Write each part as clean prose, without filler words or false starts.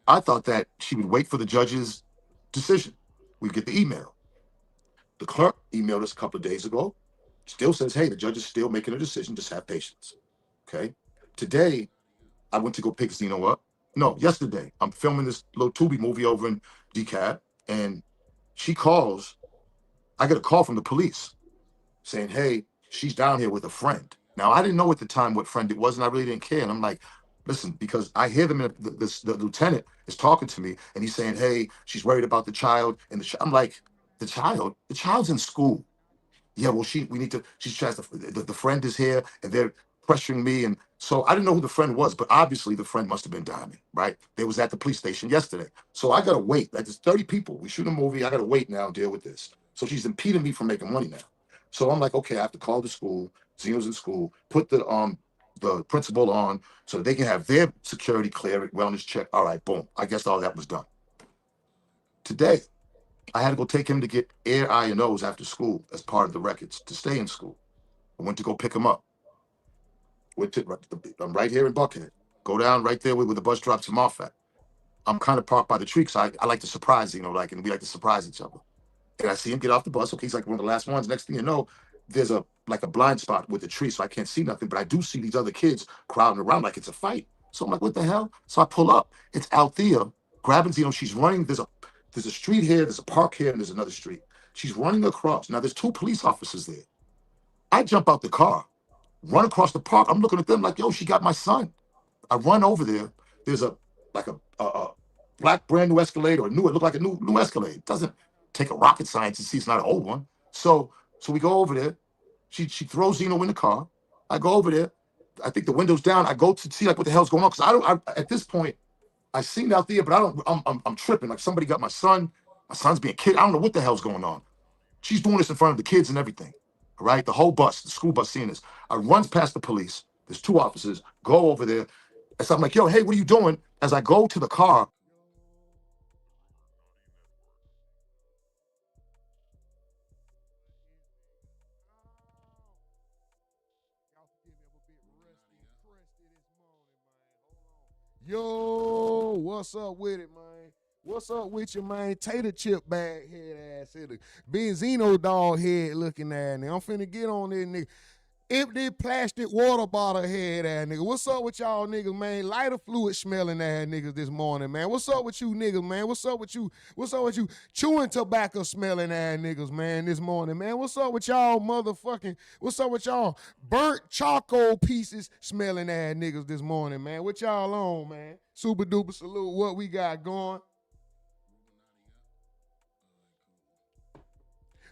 I thought that she would wait for the judge's decision. We'd get the email. The clerk emailed us a couple of days ago. Still says, hey, the judge is still making a decision. Just have patience. Okay. Today, I went to go pick Zeno up. No, yesterday, I'm filming this little Tubi movie over in DeKalb, and she calls. I get a call from the police saying, hey, she's down here with a friend. Now, I didn't know at the time what friend it was, and I really didn't care. And I'm like, listen, because I hear them, the lieutenant is talking to me, and he's saying, hey, she's worried about the child. And I'm like, the child's in school. Yeah, well, we need to, she's trying to, the friend is here, and they're pressuring me. And so I didn't know who the friend was, but obviously the friend must have been Diamond, right? They was at the police station yesterday. So I got to wait. Like, there's 30 people. We shoot a movie. I got to wait now and deal with this. So she's impeding me from making money now. So I'm like, okay, I have to call the school. Zeno's in school. Put the principal on so that they can have their security clear it, wellness check. All right, boom. I guess all that was done. Today, I had to go take him to get air I&Os after school as part of the records to stay in school. I went to go pick him up. I'm right here in Buckhead. Go down right there where the bus drops him off at. I'm kind of parked by the tree because I like to surprise, and we like to surprise each other. And I see him get off the bus. Okay, he's like one of the last ones. Next thing you know, there's a blind spot with the tree, so I can't see nothing. But I do see these other kids crowding around like it's a fight. So I'm like, what the hell? So I pull up. It's Althea grabbing Zeno. She's running. There's a street here, there's a park here, and there's another street. She's running across. Now there's two police officers there. I jump out the car, run across the park. I'm looking at them like, yo, she got my son. I run over there. There's a black brand new Escalade, or it looked like a new Escalade. It doesn't take a rocket science to see it's not an old one. So we go over there. She throws Zeno in the car. I go over there. I think the window's down. I go to see like what the hell's going on, because at this point I seen out there, but I don't. I'm tripping. Like somebody got my son. My son's being kicked. I don't know what the hell's going on. She's doing this in front of the kids and everything. All right, the whole bus, the school bus, seeing this. I runs past the police. There's two officers. Go over there. And so I'm like, yo, hey, what are you doing? As I go to the car. Yo, what's up with it, man? What's up with you, man? Tater chip bag head ass hitter. Benzino dog head looking at nigga. I'm finna get on this nigga. Empty plastic water bottle head ass nigga. What's up with y'all niggas, man? Lighter fluid smelling ass niggas this morning, man. What's up with you niggas, man? What's up with you? What's up with you chewing tobacco smelling ass niggas, man, this morning, man? What's up with y'all motherfucking, what's up with y'all burnt charcoal pieces smelling ass niggas this morning, man? What y'all on, man? Super duper salute. What we got going?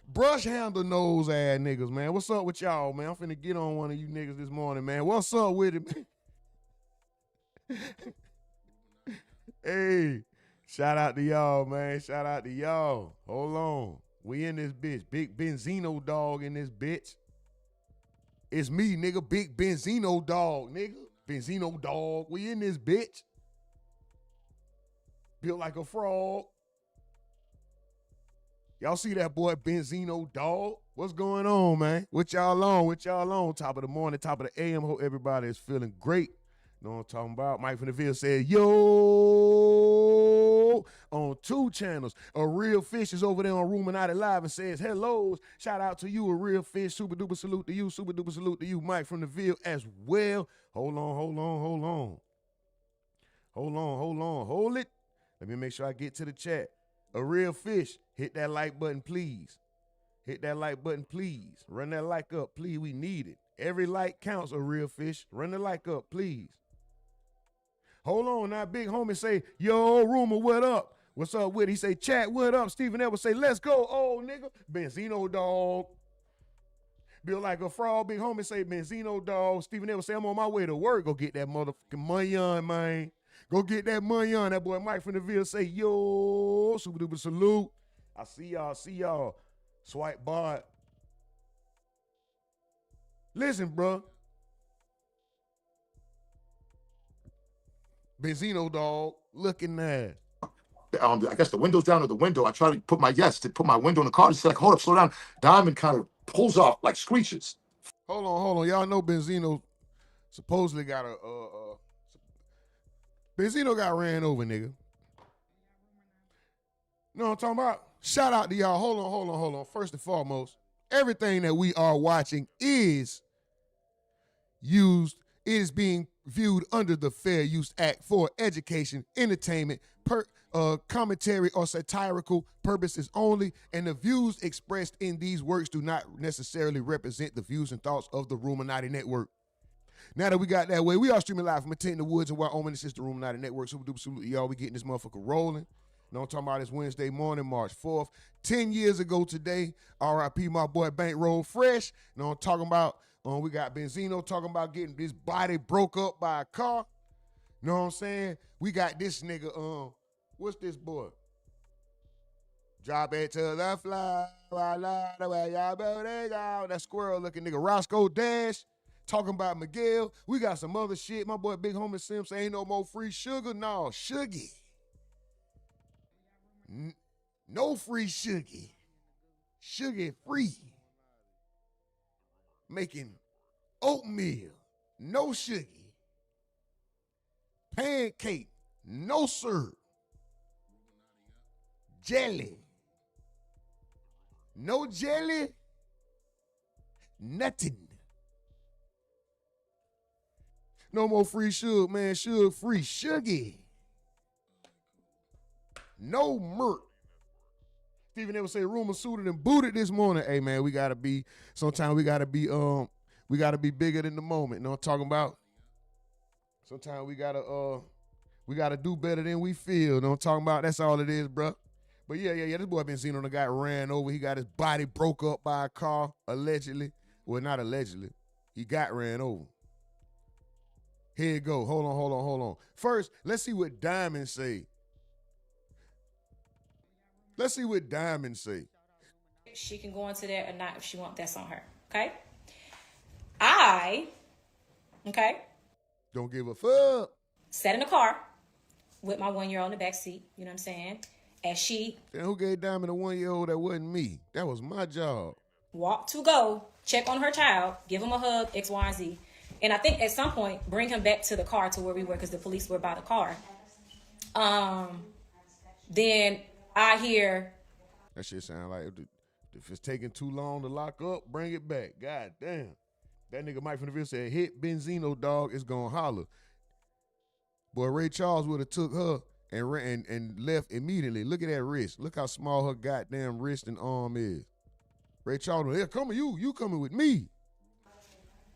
Brush handle nose ass niggas, man. What's up with y'all, man? I'm finna get on one of you niggas this morning, man. What's up with it, man? Hey, shout out to y'all, man. Shout out to y'all. Hold on. We in this bitch. Big Benzino dog in this bitch. It's me, nigga. Big Benzino dog, nigga. Benzino dog. We in this bitch. Built like a frog. Y'all see that boy Benzino dog? What's going on, man? What y'all on? What y'all on? Top of the morning, top of the AM. Hope everybody is feeling great. Know what I'm talking about? Mike from the Ville said, yo, on 2 channels. A Real Fish is over there on Ruminati Live and says, hellos. Shout out to you, A Real Fish. Super duper salute to you. Super duper salute to you, Mike from the Ville as well. Hold on. Hold it. Let me make sure I get to the chat. A Real Fish, hit that like button, please. Hit that like button, please. Run that like up, please. We need it. Every like counts, A Real Fish. Run the like up, please. Hold on, now big homie say, yo, Rumor, what up? What's up with it? He say, chat, what up? Stephen Edwards say, let's go, old nigga. Benzino dog. Built like a frog. Big homie say, Benzino dog. Stephen Edwards say, I'm on my way to work. Go get that motherfucking money on, man. Go get that money on. That boy Mike from the Ville say, yo, super duper salute. I see y'all. Swipe bar. Listen, bro. Benzino dog, looking at. I guess the window's down to the window. I try to put my window in the car. She's like, hold up, slow down. Diamond kind of pulls off, like screeches. Hold on. Y'all know Benzino supposedly got Benzino got ran over, nigga. You know what I'm talking about? Shout out to y'all. Hold on. First and foremost, everything that we are watching is being viewed under the Fair Use Act for education, entertainment, commentary, or satirical purposes only, and the views expressed in these works do not necessarily represent the views and thoughts of the Ruminati Network. Now that we got that way, we are streaming live from a tent in the woods in Wyoming. This is the Ruminati Network. Super duper salute, y'all. We getting this motherfucker rolling. You know what I'm talking about? It's Wednesday morning, March 4th. 10 years ago today, R.I.P. my boy Bankroll Fresh. You know what I'm talking about? We got Benzino talking about getting this body broke up by a car. You know what I'm saying? We got this nigga, what's this boy? Drop it to the floor. That squirrel looking nigga, Rosco Dash. Talking about Miguel. We got some other shit. My boy Big Homie Sims say ain't no more free sugar. No, suggy. No free suggy. Sugar free. Making oatmeal. No sugar. Pancake. No syrup. Jelly. No jelly. Nothing. No more free sugar, man. Sugar free. Suggy. No murk. Stephen ever say rumor suited and booted this morning. Hey man, sometimes we gotta be bigger than the moment. You know what I'm talking about? Sometimes we gotta do better than we feel. You know what I'm talking about? That's all it is, bro. But yeah. This boy Benzino done got ran over. He got his body broke up by a car, allegedly. Well, not allegedly. He got ran over. Here you go. Hold on. First, let's see what Diamond say. She can go into there or not if she wants. That's on her. Okay? Don't give a fuck. Sat in the car with my 1-year-old in the back seat. You know what I'm saying? As she Then who gave Diamond a 1-year-old? That wasn't me. That was my job. walked to go check on her child, give him a hug, X, Y, and Z. And I think at some point, bring him back to the car to where we were because the police were by the car. Then I hear... That shit sound like if it's taking too long to lock up, bring it back. God damn. That nigga Mike from the video said, hit Benzino, dog, it's gonna holler. Boy, Ray Charles would have took her and left immediately. Look at that wrist. Look how small her goddamn wrist and arm is. Ray Charles, here, come you coming with me.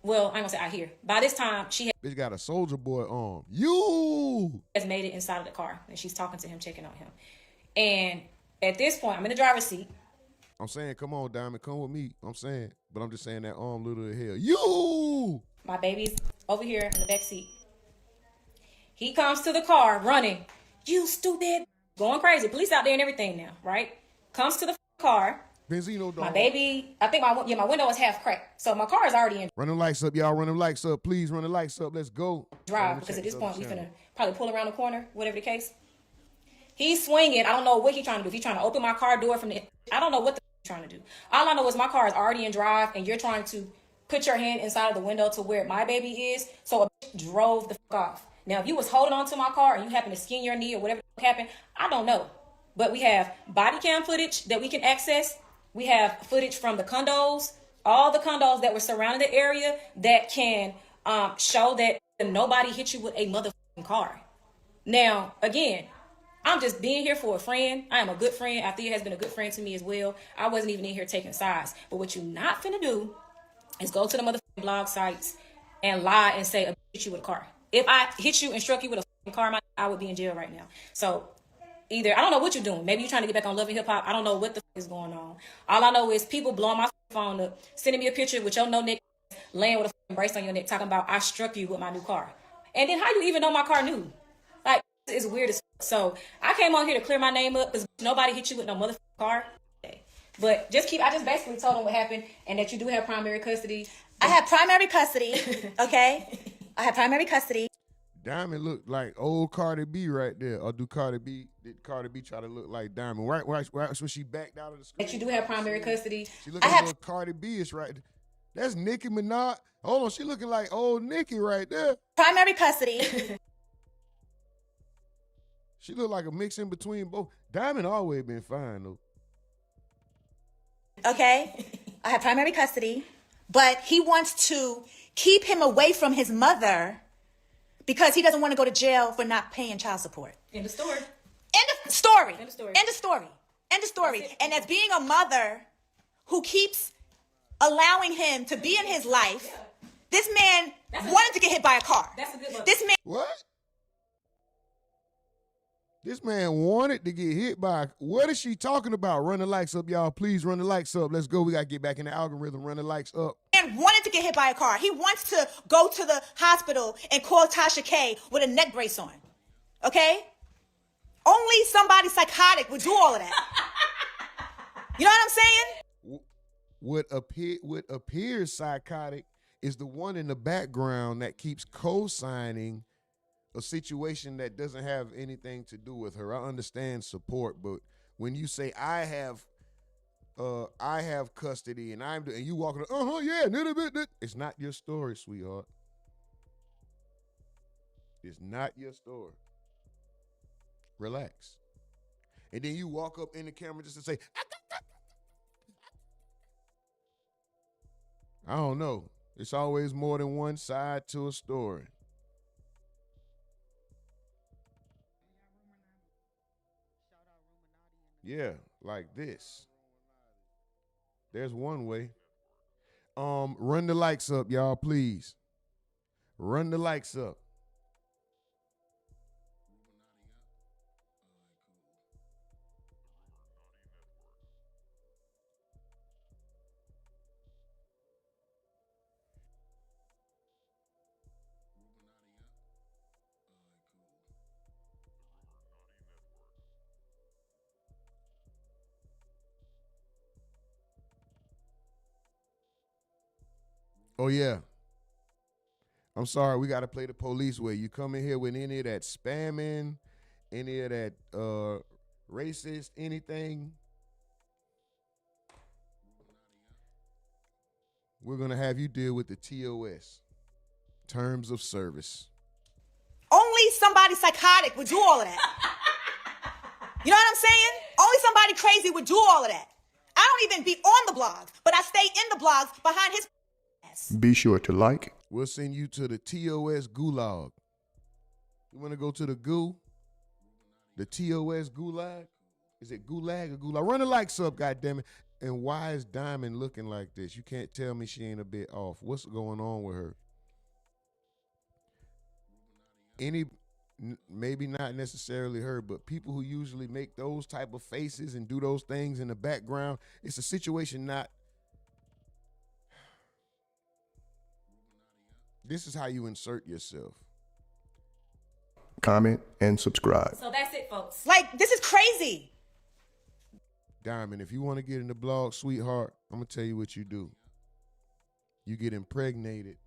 Well, I ain't gonna say I hear. By this time, she Bitch got a soldier boy arm. You has made it inside of the car, and she's talking to him, checking on him. And at this point, I'm in the driver's seat. I'm saying, come on, Diamond, come with me. I'm saying, but I'm just saying that arm little as hell. You! My baby's over here in the back seat. He comes to the car running. You stupid. Going crazy. Police out there and everything now, right? Comes to the car. Benzino, dog. My baby, I think my window is half cracked. So my car is already in Run the lights up, y'all. Run the lights up. Please run the lights up. Let's go. drive because at this point we finna probably pull around the corner, whatever the case. He's swinging. I don't know what he's trying to do. If he's trying to open my car door from the... I don't know what the he's trying to do. All I know is my car is already in drive and you're trying to put your hand inside of the window to where my baby is. So a drove the off. Now, if you was holding on to my car and you happen to skin your knee or whatever happened, I don't know. But we have body cam footage that we can access. We have footage from the condos, all the condos that were surrounding the area that can show that nobody hit you with a motherfucking car. Now, again, I'm just being here for a friend. I am a good friend. Althea has been a good friend to me as well. I wasn't even in here taking sides. But what you're not finna do is go to the motherfucking blog sites and lie and say I hit you with a car. If I hit you and struck you with a car, I would be in jail right now. So either, I don't know what you're doing. Maybe you're trying to get back on Love and Hip Hop. I don't know what the is going on. All I know is people blowing my phone up, sending me a picture with your no neck laying with a brace on your neck, talking about I struck you with my new car. And then how you even know my car new? Like, it's weird as fuck. So I came on here to clear my name up because nobody hit you with no motherfucking car. But I just basically told them what happened and that you do have primary custody. I have primary custody, okay? I have primary custody. Diamond looked like old Cardi B right there. Or did Cardi B try to look like Diamond? Right when she backed out of the screen. That you do have primary custody. She looking like Cardi B-ish right there. That's Nicki Minaj. Hold on, she looking like old Nicki right there. Primary custody. She look like a mix in between both. Diamond always been fine though. Okay? I have primary custody, but he wants to keep him away from his mother because he doesn't want to go to jail for not paying child support. End of story. End of story. End of story. End of story. End of story. And as being a mother who keeps allowing him to be in his life, this man wanted to get hit by a car. That's a good one. This man. What? This man wanted to get hit by. What is she talking about? Run the likes up, y'all. Please run the likes up. Let's go. We got to get back in the algorithm. Run the likes up. Man wanted to get hit by a car. He wants to go to the hospital and call Tasha K with a neck brace on. Okay? Only somebody psychotic would do all of that. You know what I'm saying? What appears psychotic is the one in the background that keeps co-signing a situation that doesn't have anything to do with her. I understand support, but when you say I have custody and and you walking, yeah, it's not your story, sweetheart. It's not your story. Relax. And then you walk up in the camera just to say, I don't know. It's always more than one side to a story. Yeah, like this. There's one way. Run the likes up, y'all, please. Run the likes up. Oh, yeah. I'm sorry, we got to play the police way. You come in here with any of that spamming, any of that racist, anything, we're going to have you deal with the TOS, terms of service. Only somebody psychotic would do all of that. You know what I'm saying? Only somebody crazy would do all of that. I don't even be on the blogs, but I stay in the blogs behind his ass. Be sure to like. We'll send you to the TOS gulag. You want to go to the goo? The TOS gulag? Is it gulag or gulag? Run the likes up, goddammit. And why is Diamond looking like this? You can't tell me she ain't a bit off. What's going on with her? Maybe not necessarily her, but people who usually make those type of faces and do those things in the background, it's a situation not. This is how you insert yourself. Comment and subscribe. So that's it, folks. Like, this is crazy. Diamond, if you want to get in the blog, sweetheart, I'm going to tell you what you do. You get impregnated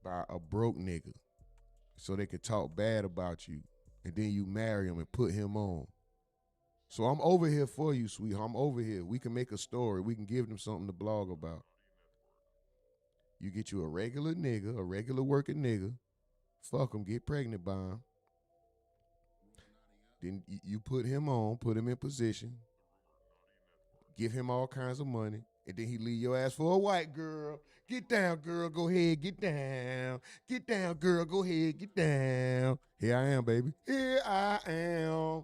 by a broke nigga so they could talk bad about you, and then you marry him and put him on. So I'm over here for you, sweetheart. I'm over here. We can make a story. We can give them something to blog about. You get you a regular nigga, a regular working nigga. Fuck him, get pregnant by him. Then you put him on, put him in position. Give him all kinds of money. And then he leave your ass for a white girl. Get down, girl, go ahead, get down. Get down, girl, go ahead, get down. Here I am, baby. Here I am.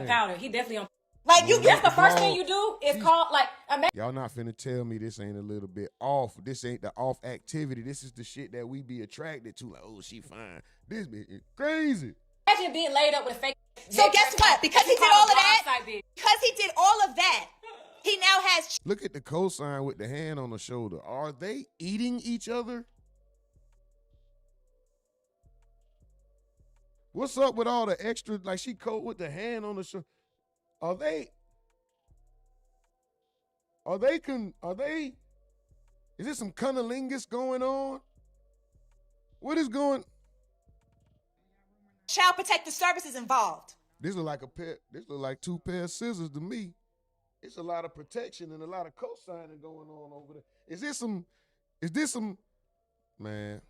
Powder. He definitely on. Like, That's the first thing you do is call, like, y'all not finna tell me this ain't a little bit off. This ain't the off activity. This is the shit that we be attracted to. Like, oh, she fine. This bitch is crazy. Imagine being laid up with a fake. So guess what? Because he did all of that, he now has. Look at the cosign with the hand on the shoulder. Are they eating each other? What's up with all the extra? Like, she coat with the hand on the shoulder. Are they? Is there some cunnilingus going on? What is going? Child protective services involved. This look like two pair of scissors to me. It's a lot of protection and a lot of co-signing going on over there. Is this some, man?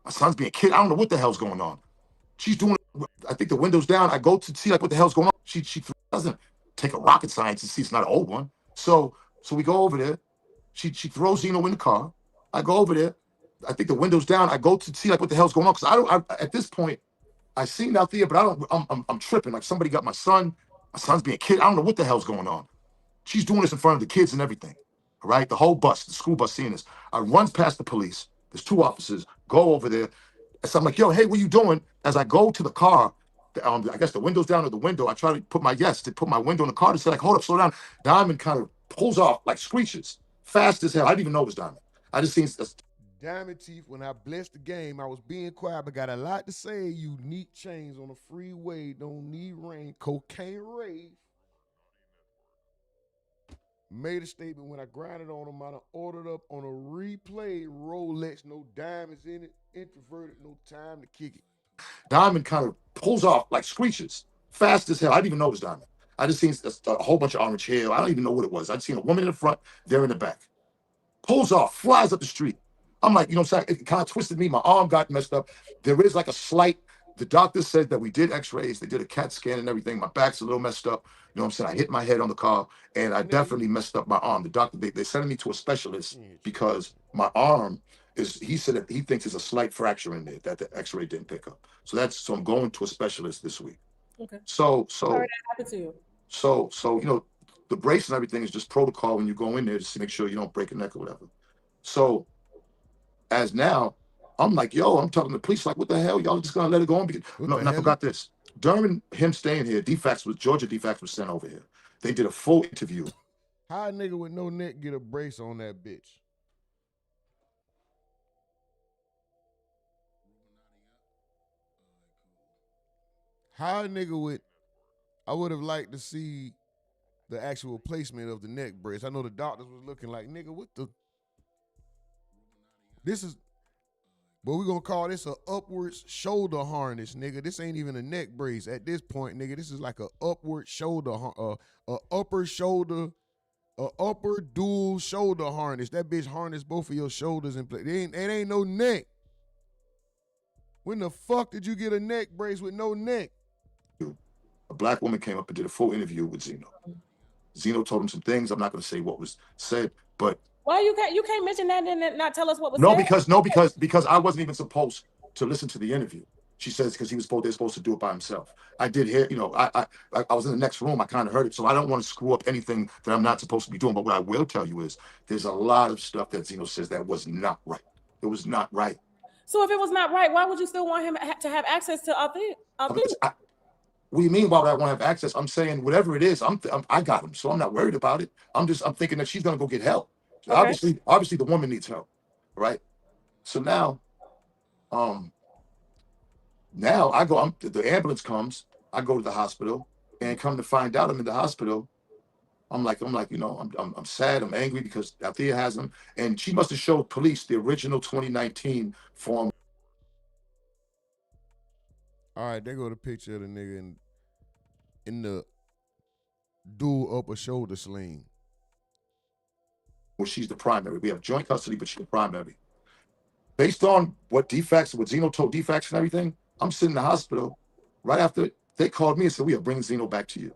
My son's being killed. I don't know what the hell's going on. She's doing, I think the window's down. I go to see like what the hell's going on. She doesn't take a rocket science to see it's not an old one. So we go over there. She throws Zeno in the car. I go over there. I think the window's down. I go to see like what the hell's going on because at this point I seen out there, but I'm tripping. Like somebody got my son. My son's being killed. I don't know what the hell's going on. She's doing this in front of the kids and everything. All right, the whole bus, the school bus, seeing this. I runs past the police. There's 2 officers. Go over there. So I'm like, yo, hey, what you doing? As I go to the car, I guess the window's down to the window. I try to put my window in the car to say, like, hold up, slow down. Diamond kind of pulls off, like screeches, fast as hell. I didn't even know it was Diamond. I just seen Diamond Teeth, when I blessed the game, I was being quiet, but got a lot to say. Unique chains on the freeway, don't need rain. Cocaine rave. Made a statement when I grinded on them. I done ordered up on a replay Rolex, no diamonds in it. Introverted, no time to kick it. Diamond kind of pulls off like screeches, fast as hell. I didn't even know it was Diamond. I just seen a whole bunch of orange hair. I don't even know what it was. I'd seen a woman in the front, they're in the back. Pulls off, flies up the street. I'm like, you know what I'm saying? It kind of twisted me. My arm got messed up. There is like a slight, the doctor said that we did x-rays. They did a CAT scan and everything. My back's a little messed up. You know what I'm saying? I hit my head on the car and I definitely messed up my arm. The doctor, they sent me to a specialist because my arm he said that he thinks there's a slight fracture in there that the x-ray didn't pick up. So I'm going to a specialist this week. Okay. So sorry that happened to you. So you know, the brace and everything is just protocol when you go in there just to make sure you don't break a neck or whatever. So as now, I'm like, yo, I'm talking to the police, like, what the hell? Y'all just gonna let it go on? No, and I forgot this. During him staying here, Georgia DFAX was sent over here. They did a full interview. How a nigga with no neck get a brace on that bitch? How a nigga with, I would have liked to see the actual placement of the neck brace. I know the doctors was looking like, nigga, what the? This is, but we're going to call this a upwards shoulder harness, nigga. This ain't even a neck brace at this point, nigga. This is like a upward shoulder, a upper dual shoulder harness. That bitch harness both of your shoulders in place. It ain't no neck. When the fuck did you get a neck brace with no neck? A black woman came up and did a full interview with Zeno. Zeno told him some things. I'm not going to say what was said, but why you can't mention that and not tell us what was said? Because I wasn't even supposed to listen to the interview. She says because they're supposed to do it by himself. I did hear, you know, I was in the next room. I kind of heard it, so I don't want to screw up anything that I'm not supposed to be doing. But what I will tell you is there's a lot of stuff that Zeno says that was not right. It was not right. So if it was not right, why would you still want him to have access to our thing? What do you mean? Why would I want to have access? I'm saying whatever it is, I got him, so I'm not worried about it. I'm thinking that she's gonna go get help. Okay. Obviously, the woman needs help, right? So now I go. The ambulance comes. I go to the hospital, and come to find out, I'm in the hospital. I'm like, you know, I'm sad. I'm angry because Althea has him, and she must have showed police the original 2019 form. All right, there go the picture of the nigga in the dual upper shoulder sling. Well, she's the primary. We have joint custody, but she's the primary. Based on what Zeno told DFAX and everything, I'm sitting in the hospital. Right after they called me and said, we are bringing Zeno back to you.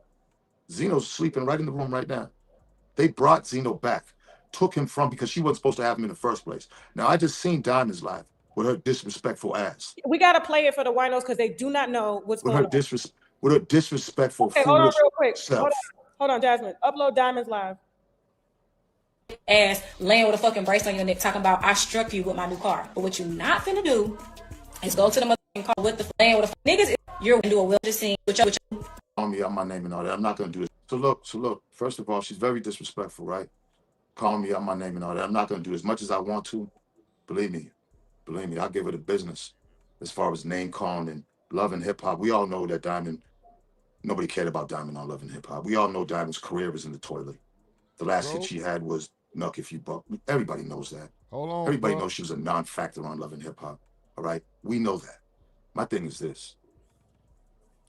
Zeno's sleeping right in the room right now. They brought Zeno back, took him because she wasn't supposed to have him in the first place. Now, I just seen Diamond's live with her disrespectful ass. We got to play it for the winos because they do not know what's going on. With her disrespectful, okay, hold on real quick. Hold on, Jasmine. Upload Diamond's live. Ass laying with a fucking brace on your neck talking about I struck you with my new car. But what you're not finna do is go to the motherfucking car with the laying with a niggas. You're gonna do a will just scene with your call me out my name and all that. I'm not gonna do this. So look, first of all, she's very disrespectful, right? Calling me out my name and all that. I'm not gonna do as much as I want to. Believe me, I'll give her the business as far as name calling and Love and Hip Hop. We all know that Diamond, nobody cared about Diamond on Love and Hip Hop. We all know Diamond's career was in the toilet. The last hit she had was Nuck If You Buck. Everybody knows that. Hold on. Everybody knows she was a non-factor on Love and Hip Hop. All right? We know that. My thing is this.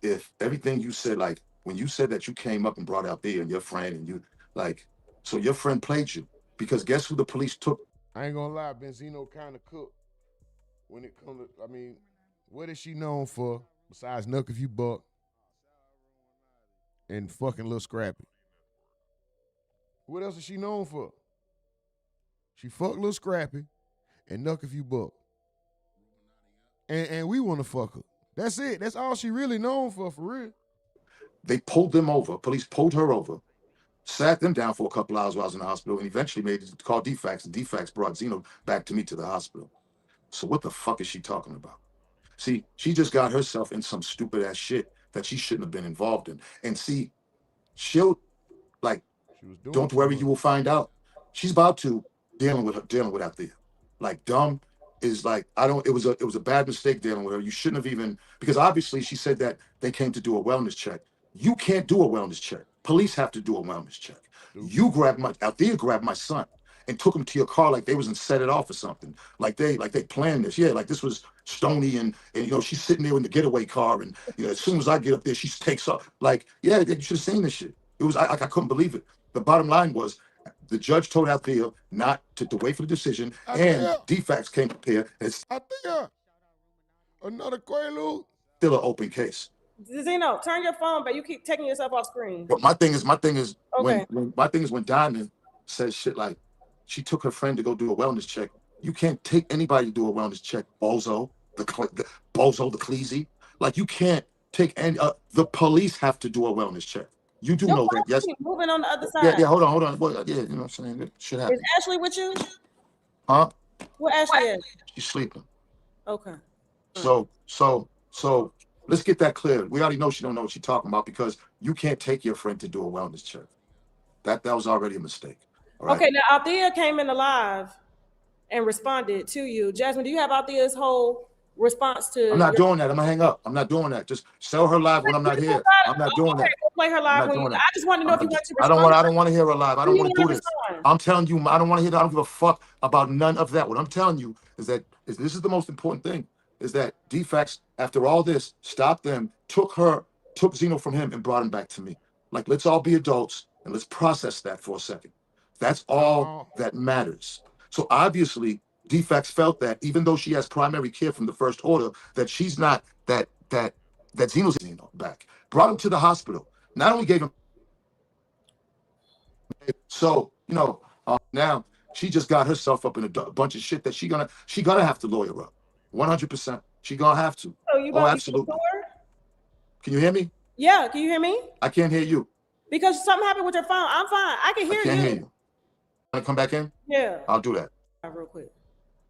If everything you said, like when you said that you came up and brought out there and your friend and you, like, so your friend played you. Because guess who the police took? I ain't gonna lie, Benzino kind of cooked when it comes to, I mean, what is she known for besides Nuck If You Buck and fucking Lil Scrappy? What else is she known for? She fucked Lil Scrappy and Nuck If You Buck. And we want to fuck her. That's it. That's all she really known for real. They pulled them over. Police pulled her over, sat them down for a couple hours while I was in the hospital, and eventually made it call DFAX, and DFAX brought Zeno back to me to the hospital. So what the fuck is she talking about? See, she just got herself in some stupid ass shit that she shouldn't have been involved in. And see, she'll like, don't worry, you will find out. She's about to dealing with out there. Like dumb is like, it was a bad mistake dealing with her. You shouldn't have even, because obviously she said that they came to do a wellness check. You can't do a wellness check. Police have to do a wellness check. You grabbed Althea grabbed my son and took him to your car like they was in Set It Off or something. Like they planned this. Yeah, like this was Stony and you know, she's sitting there in the getaway car and you know, as soon as I get up there, she takes up. Like, yeah, you should have seen this shit. It was I couldn't believe it. The bottom line was the judge told Althea not to wait for the decision, and DFAX came prepared. It's another Quaalude. Still an open case. Zeno, turn your phone, but you keep taking yourself off screen. But my thing is okay. when Diamond says shit like she took her friend to go do a wellness check. You can't take anybody to do a wellness check. Bozo, the Cleasy. Like you can't take any. The police have to do a wellness check. You do know that, yes? Moving on the other side. Yeah, hold on. Well, yeah, you know what I'm saying? That shit happens. Is Ashley with you? Huh? Where Ashley is? She's sleeping. Okay. So let's get that clear. We already know she don't know what she's talking about because you can't take your friend to do a wellness check. That was already a mistake. All right? Okay, now Althea came in alive and responded to you. Jasmine, do you have Althea's whole response to? I'm not doing that. I'm gonna hang up. I'm not doing that. Just sell her live when I'm not here. I'm not doing that. We'll play her live when you. I just want to know if you want to respond. I don't want to hear her live. I don't want to do this. I'm telling you, I don't want to hear that. I don't give a fuck about none of that. What I'm telling you is that this is the most important thing. Is that DFAX, after all this, stopped them, took Zeno from him and brought him back to me. Like, let's all be adults and let's process that for a second. That's all that matters. So obviously, DFAX felt that even though she has primary care from the first order, that she's not that Zeno's back. Brought him to the hospital. Not only gave him, so you know, now she just got herself up in a bunch of shit that she gonna have to lawyer up. 100%. She gonna have to. Oh, absolutely. Can you hear me? Yeah, can you hear me? I can't hear you. Because something happened with your phone. I'm fine. I can hear you. I can't hear you. Want to come back in? Yeah. I'll do that. Real quick.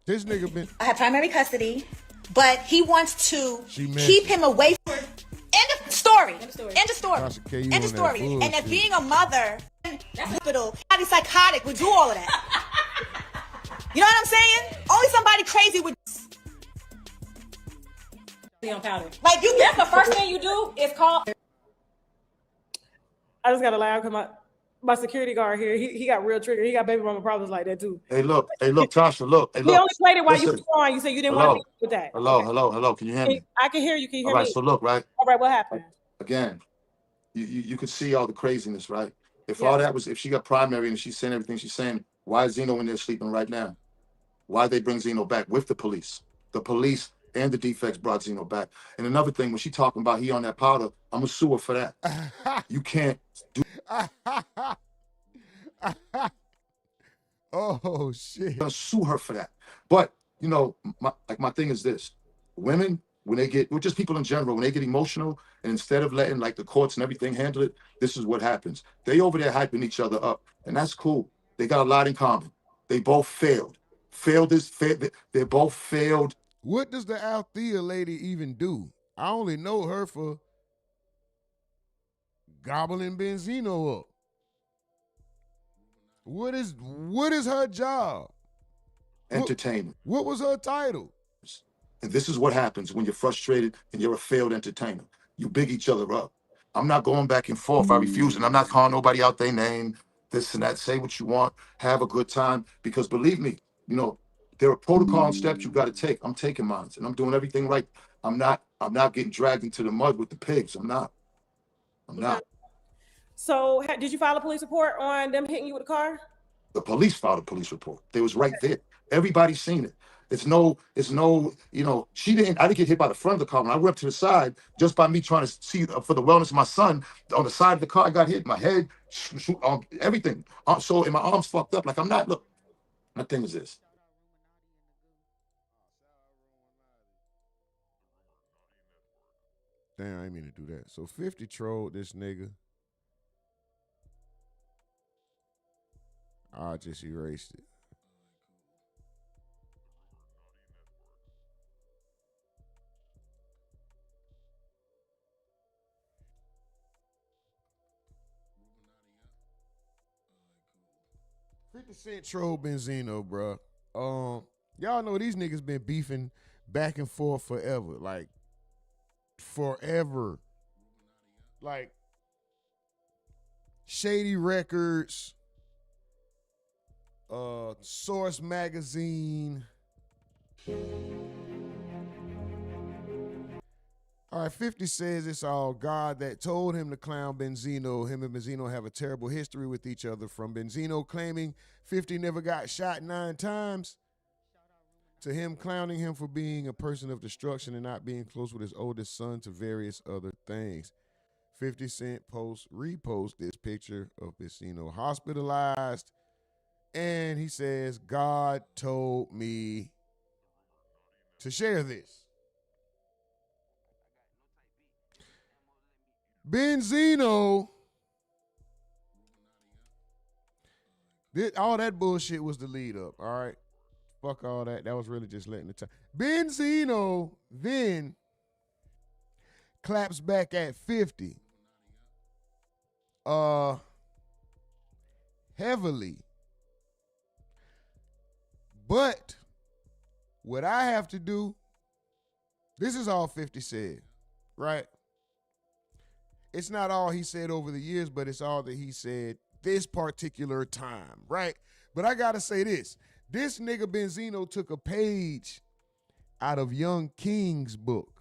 This nigga been. I have primary custody, but he wants to keep him away from. End of story. End of story. End of story. And that being a mother in hospital, somebody psychotic would do all of that. You know what I'm saying? Only somebody crazy would. On powder. Like that's the first thing you do is call. I just got to laugh because my security guard here, he got real triggered. He got baby mama problems like that too. Hey, look, Tasha, look. Hey, he only played it while you were on. You said you didn't want to be with that. Hello. Can you hear me? I can hear you. Can you hear me? All right, me? so look, right? All right, what happened? Again, you could see all the craziness, right? If she got primary and she's saying everything she's saying, why is Zeno in there sleeping right now? Why they bring Zeno back with the police? The police and the DFAX brought Zeno back. And another thing, when she talking about he on that powder, I'm gonna sue her for that. You can't do. Oh shit! I'm gonna sue her for that. But you know, my thing is this: women, when they get, or just people in general, when they get emotional, and instead of letting like the courts and everything handle it, this is what happens. They over there hyping each other up, and that's cool. They got a lot in common. They both failed. They both failed. What does the Althea lady even do? I only know her for gobbling Benzino up. What is her job? Entertainment. What was her title? And this is what happens when you're frustrated and you're a failed entertainer. You big each other up. I'm not going back and forth. I refuse, and I'm not calling nobody out their name, this and that. Say what you want. Have a good time. Because believe me, you know, there are protocol and steps you got to take. I'm taking mine, and I'm doing everything right. I'm not getting dragged into the mud with the pigs. I'm not. So did you file a police report on them hitting you with a car? The police filed a police report. They was right there. Everybody's seen it. It's no, you know, I didn't get hit by the front of the car. When I went up to the side, just by me trying to see for the wellness of my son, on the side of the car, I got hit. My head, everything. So, and my arms fucked up. Like, I'm not, look, my thing is this. Damn, I didn't mean to do that. So 50 trolled this nigga. I just erased it. $50 troll Benzino, bro. Y'all know these niggas been beefing back and forth forever. Like, forever. Like, Shady Records, Source Magazine. All right, 50 says it's all God that told him to clown Benzino. Him and Benzino have a terrible history with each other, from Benzino claiming 50 never got shot 9 times to him clowning him for being a person of destruction and not being close with his oldest son, to various other things. 50 Cent repost this picture of Benzino hospitalized, and he says, God told me to share this. Benzino, all that bullshit was the lead up, all right? Fuck all that. That was really just letting the time. Benzino then claps back at 50. Heavily. But what I have to do, this is all 50 said, right? It's not all he said over the years, but it's all that he said this particular time, right? But I gotta say this. This nigga Benzino took a page out of Young King's book.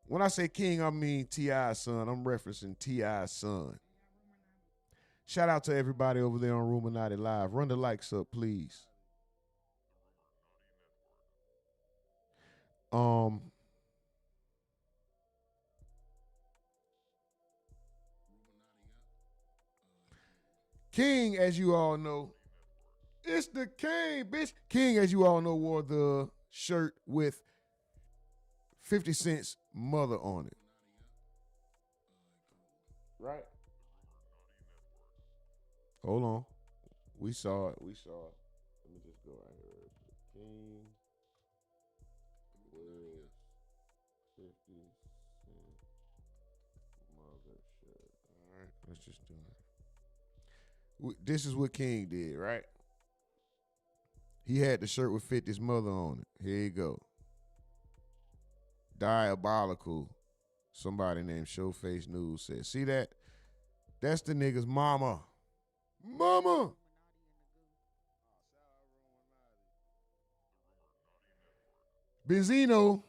When I say King, I mean T.I.'s son. I'm referencing T.I.'s son. Shout out to everybody over there on Ruminati Live. Run the likes up, please. King, as you all know, it's the king, bitch. King, as you all know, wore the shirt with 50 Cent's mother on it. Right? Hold on. We saw it. Let me just go right here. King wears 50 Cent mother shirt. All right, let's just do it. This is what King did, right? He had the shirt with 50's mother on it. Here you go. Diabolical. Somebody named Showface News said, see that? That's the nigga's mama. Mama! Benzino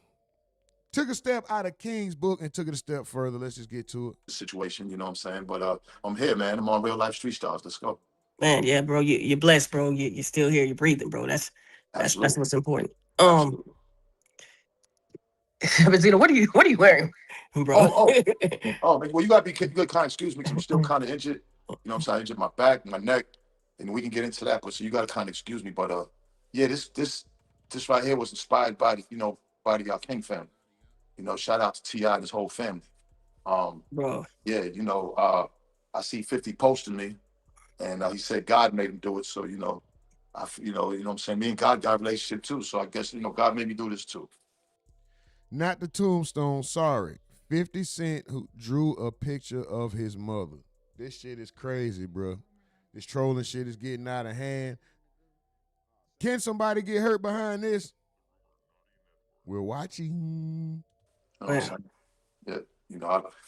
took a step out of King's book and took it a step further. Let's just get to it. Situation, you know what I'm saying? But I'm here, man. I'm on Real Life Street Stars. Let's go. Man, yeah, bro, you're blessed, bro. You're still here. You're breathing, bro. That's what's important. Absolutely. Benzino, what are you wearing, bro? Man, well, you gotta be kind of excuse me, because I'm still kind of injured. You know what I'm saying? I injured my back, my neck, and we can get into that. But so you gotta kind of excuse me. But yeah, this right here was inspired by the King family. You know, shout out to T.I. and his whole family. Bro. Yeah, I see 50 posting me, and he said God made him do it. So you know what I'm saying. Me and God got a relationship too. So I guess God made me do this too. Not the tombstone, sorry. 50 Cent who drew a picture of his mother. This shit is crazy, bro. This trolling shit is getting out of hand. Can somebody get hurt behind this? We're watching. Yeah,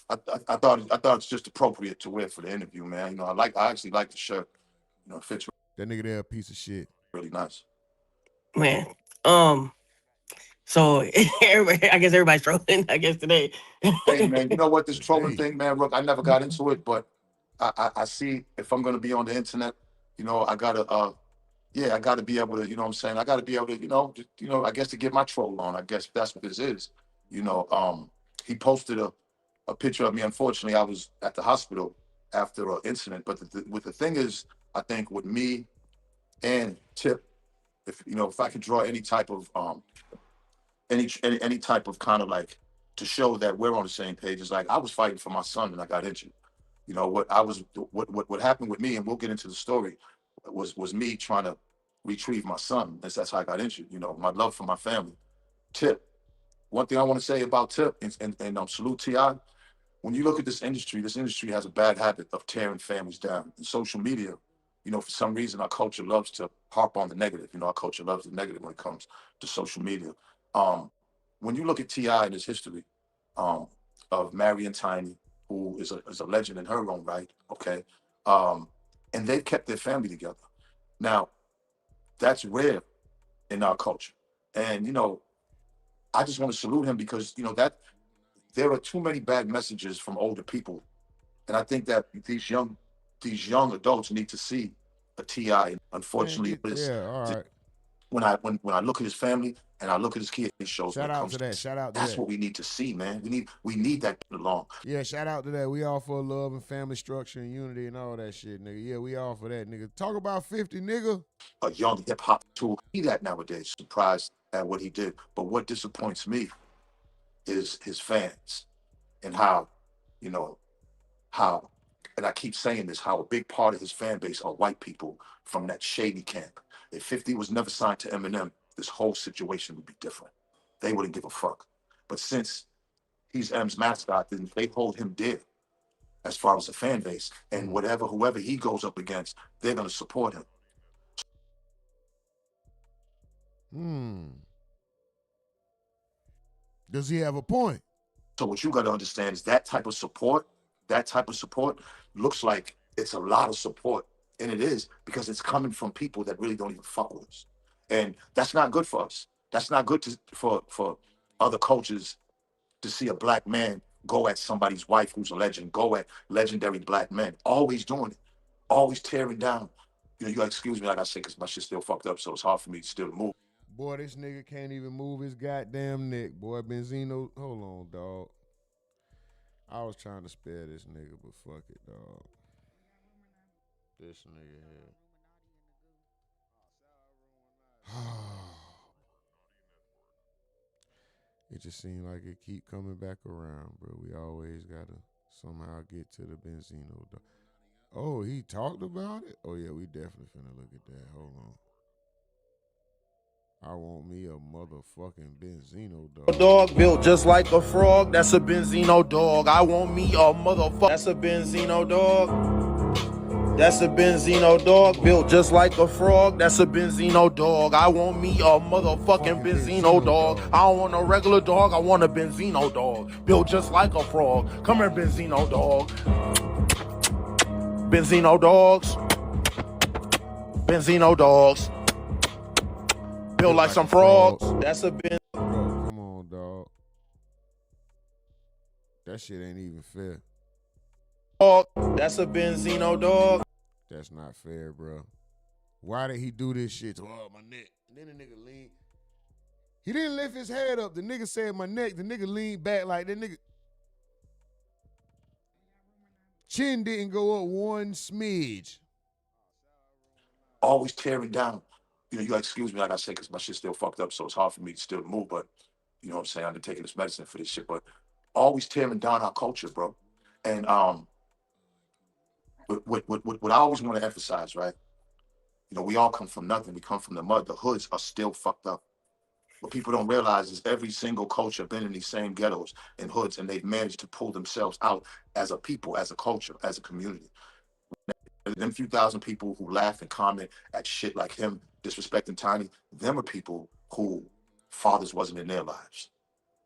I thought it's just appropriate to wear for the interview, man. I actually like the shirt. It fits. That nigga there a piece of shit. Really nice. Man, so I guess everybody's trolling, I guess, today. Hey, man, you know what? This trolling thing, man, look, I never got into it, but I see if I'm going to be on the internet, I got to yeah, I got to be able to, you know what I'm saying? I got to be able to, I guess to get my troll on. I guess that's what this is. He posted a picture of me. Unfortunately, I was at the hospital after an incident. But the thing is, I think with me and Tip, if I could draw any type of any type of kind of like to show that we're on the same page, is like I was fighting for my son and I got injured. What happened with me, and we'll get into the story, was me trying to retrieve my son. That's how I got injured. My love for my family. Tip. One thing I want to say about Tip and salute Ti. When you look at this industry has a bad habit of tearing families down. And social media, for some reason, our culture loves to harp on the negative. Our culture loves the negative when it comes to social media. When you look at Ti and his history of Marion Tiny, who is a legend in her own right, okay, and they've kept their family together. Now, that's rare in our culture, and I just want to salute him because that there are too many bad messages from older people, and I think that these young adults need to see a Ti. Unfortunately, all right. When I look at his family and I look at his kids, it shows. Shout out to that. Shout out to that. That's what we need to see, man. We need that along. Yeah, shout out to that. We all for love and family structure and unity and all that shit, nigga. Yeah, we all for that, nigga. Talk about 50, nigga. A young hip hop tool. See that nowadays. Surprised at what he did, but what disappoints me is his fans and how, and I keep saying this, how a big part of his fan base are white people from that shady camp. If 50 was never signed to Eminem, this whole situation would be different. They wouldn't give a fuck. But since he's M's mascot, then they hold him dear as far as a fan base. And whoever he goes up against, they're going to support him. Does he have a point? So what you got to understand is that type of support looks like it's a lot of support. And it is, because it's coming from people that really don't even fuck with us. And that's not good for us. That's not good for other cultures to see a black man go at somebody's wife who's a legend, go at legendary black men, always doing it, always tearing down. You gotta excuse me, like I said, because my shit's still fucked up, so it's hard for me to still move. Boy, this nigga can't even move his goddamn neck. Boy, Benzino, hold on, dog. I was trying to spare this nigga, but fuck it, dog. This nigga here. It just seemed like it keep coming back around, bro. We always gotta somehow get to the Benzino. Oh, he talked about it? Oh, yeah, we definitely finna look at that. Hold on. I want me a motherfucking Benzino dog. Dog built just like a frog. That's a Benzino dog. I want me a motherfucker. That's a Benzino dog. That's a Benzino dog built just like a frog. That's a Benzino dog. I want me a motherfucking Benzino dog. I don't want a regular dog. I want a Benzino dog built just like a frog. Come here, Benzino dog. Benzino dogs. Benzino dogs. Built like some frogs. That's a Benzino. Bro, come on, dog. That shit ain't even fair. That's a Benzino dog. That's not fair, bro. Why did he do this shit to my neck? And then the nigga lean. He didn't lift his head up. The nigga said my neck. The nigga leaned back like that nigga. Chin didn't go up one smidge. Always tearing down. You gotta excuse me, like I said, because my shit's still fucked up, so it's hard for me to still move. But you know what I'm saying? I've been taking this medicine for this shit, but always tearing down our culture, bro. And what I always want to emphasize, right? We all come from nothing. We come from the mud. The hoods are still fucked up. What people don't realize is every single culture been in these same ghettos and hoods, and they've managed to pull themselves out as a people, as a culture, as a community. Them few thousand people who laugh and comment at shit like him disrespecting Tiny, them are people who fathers wasn't in their lives.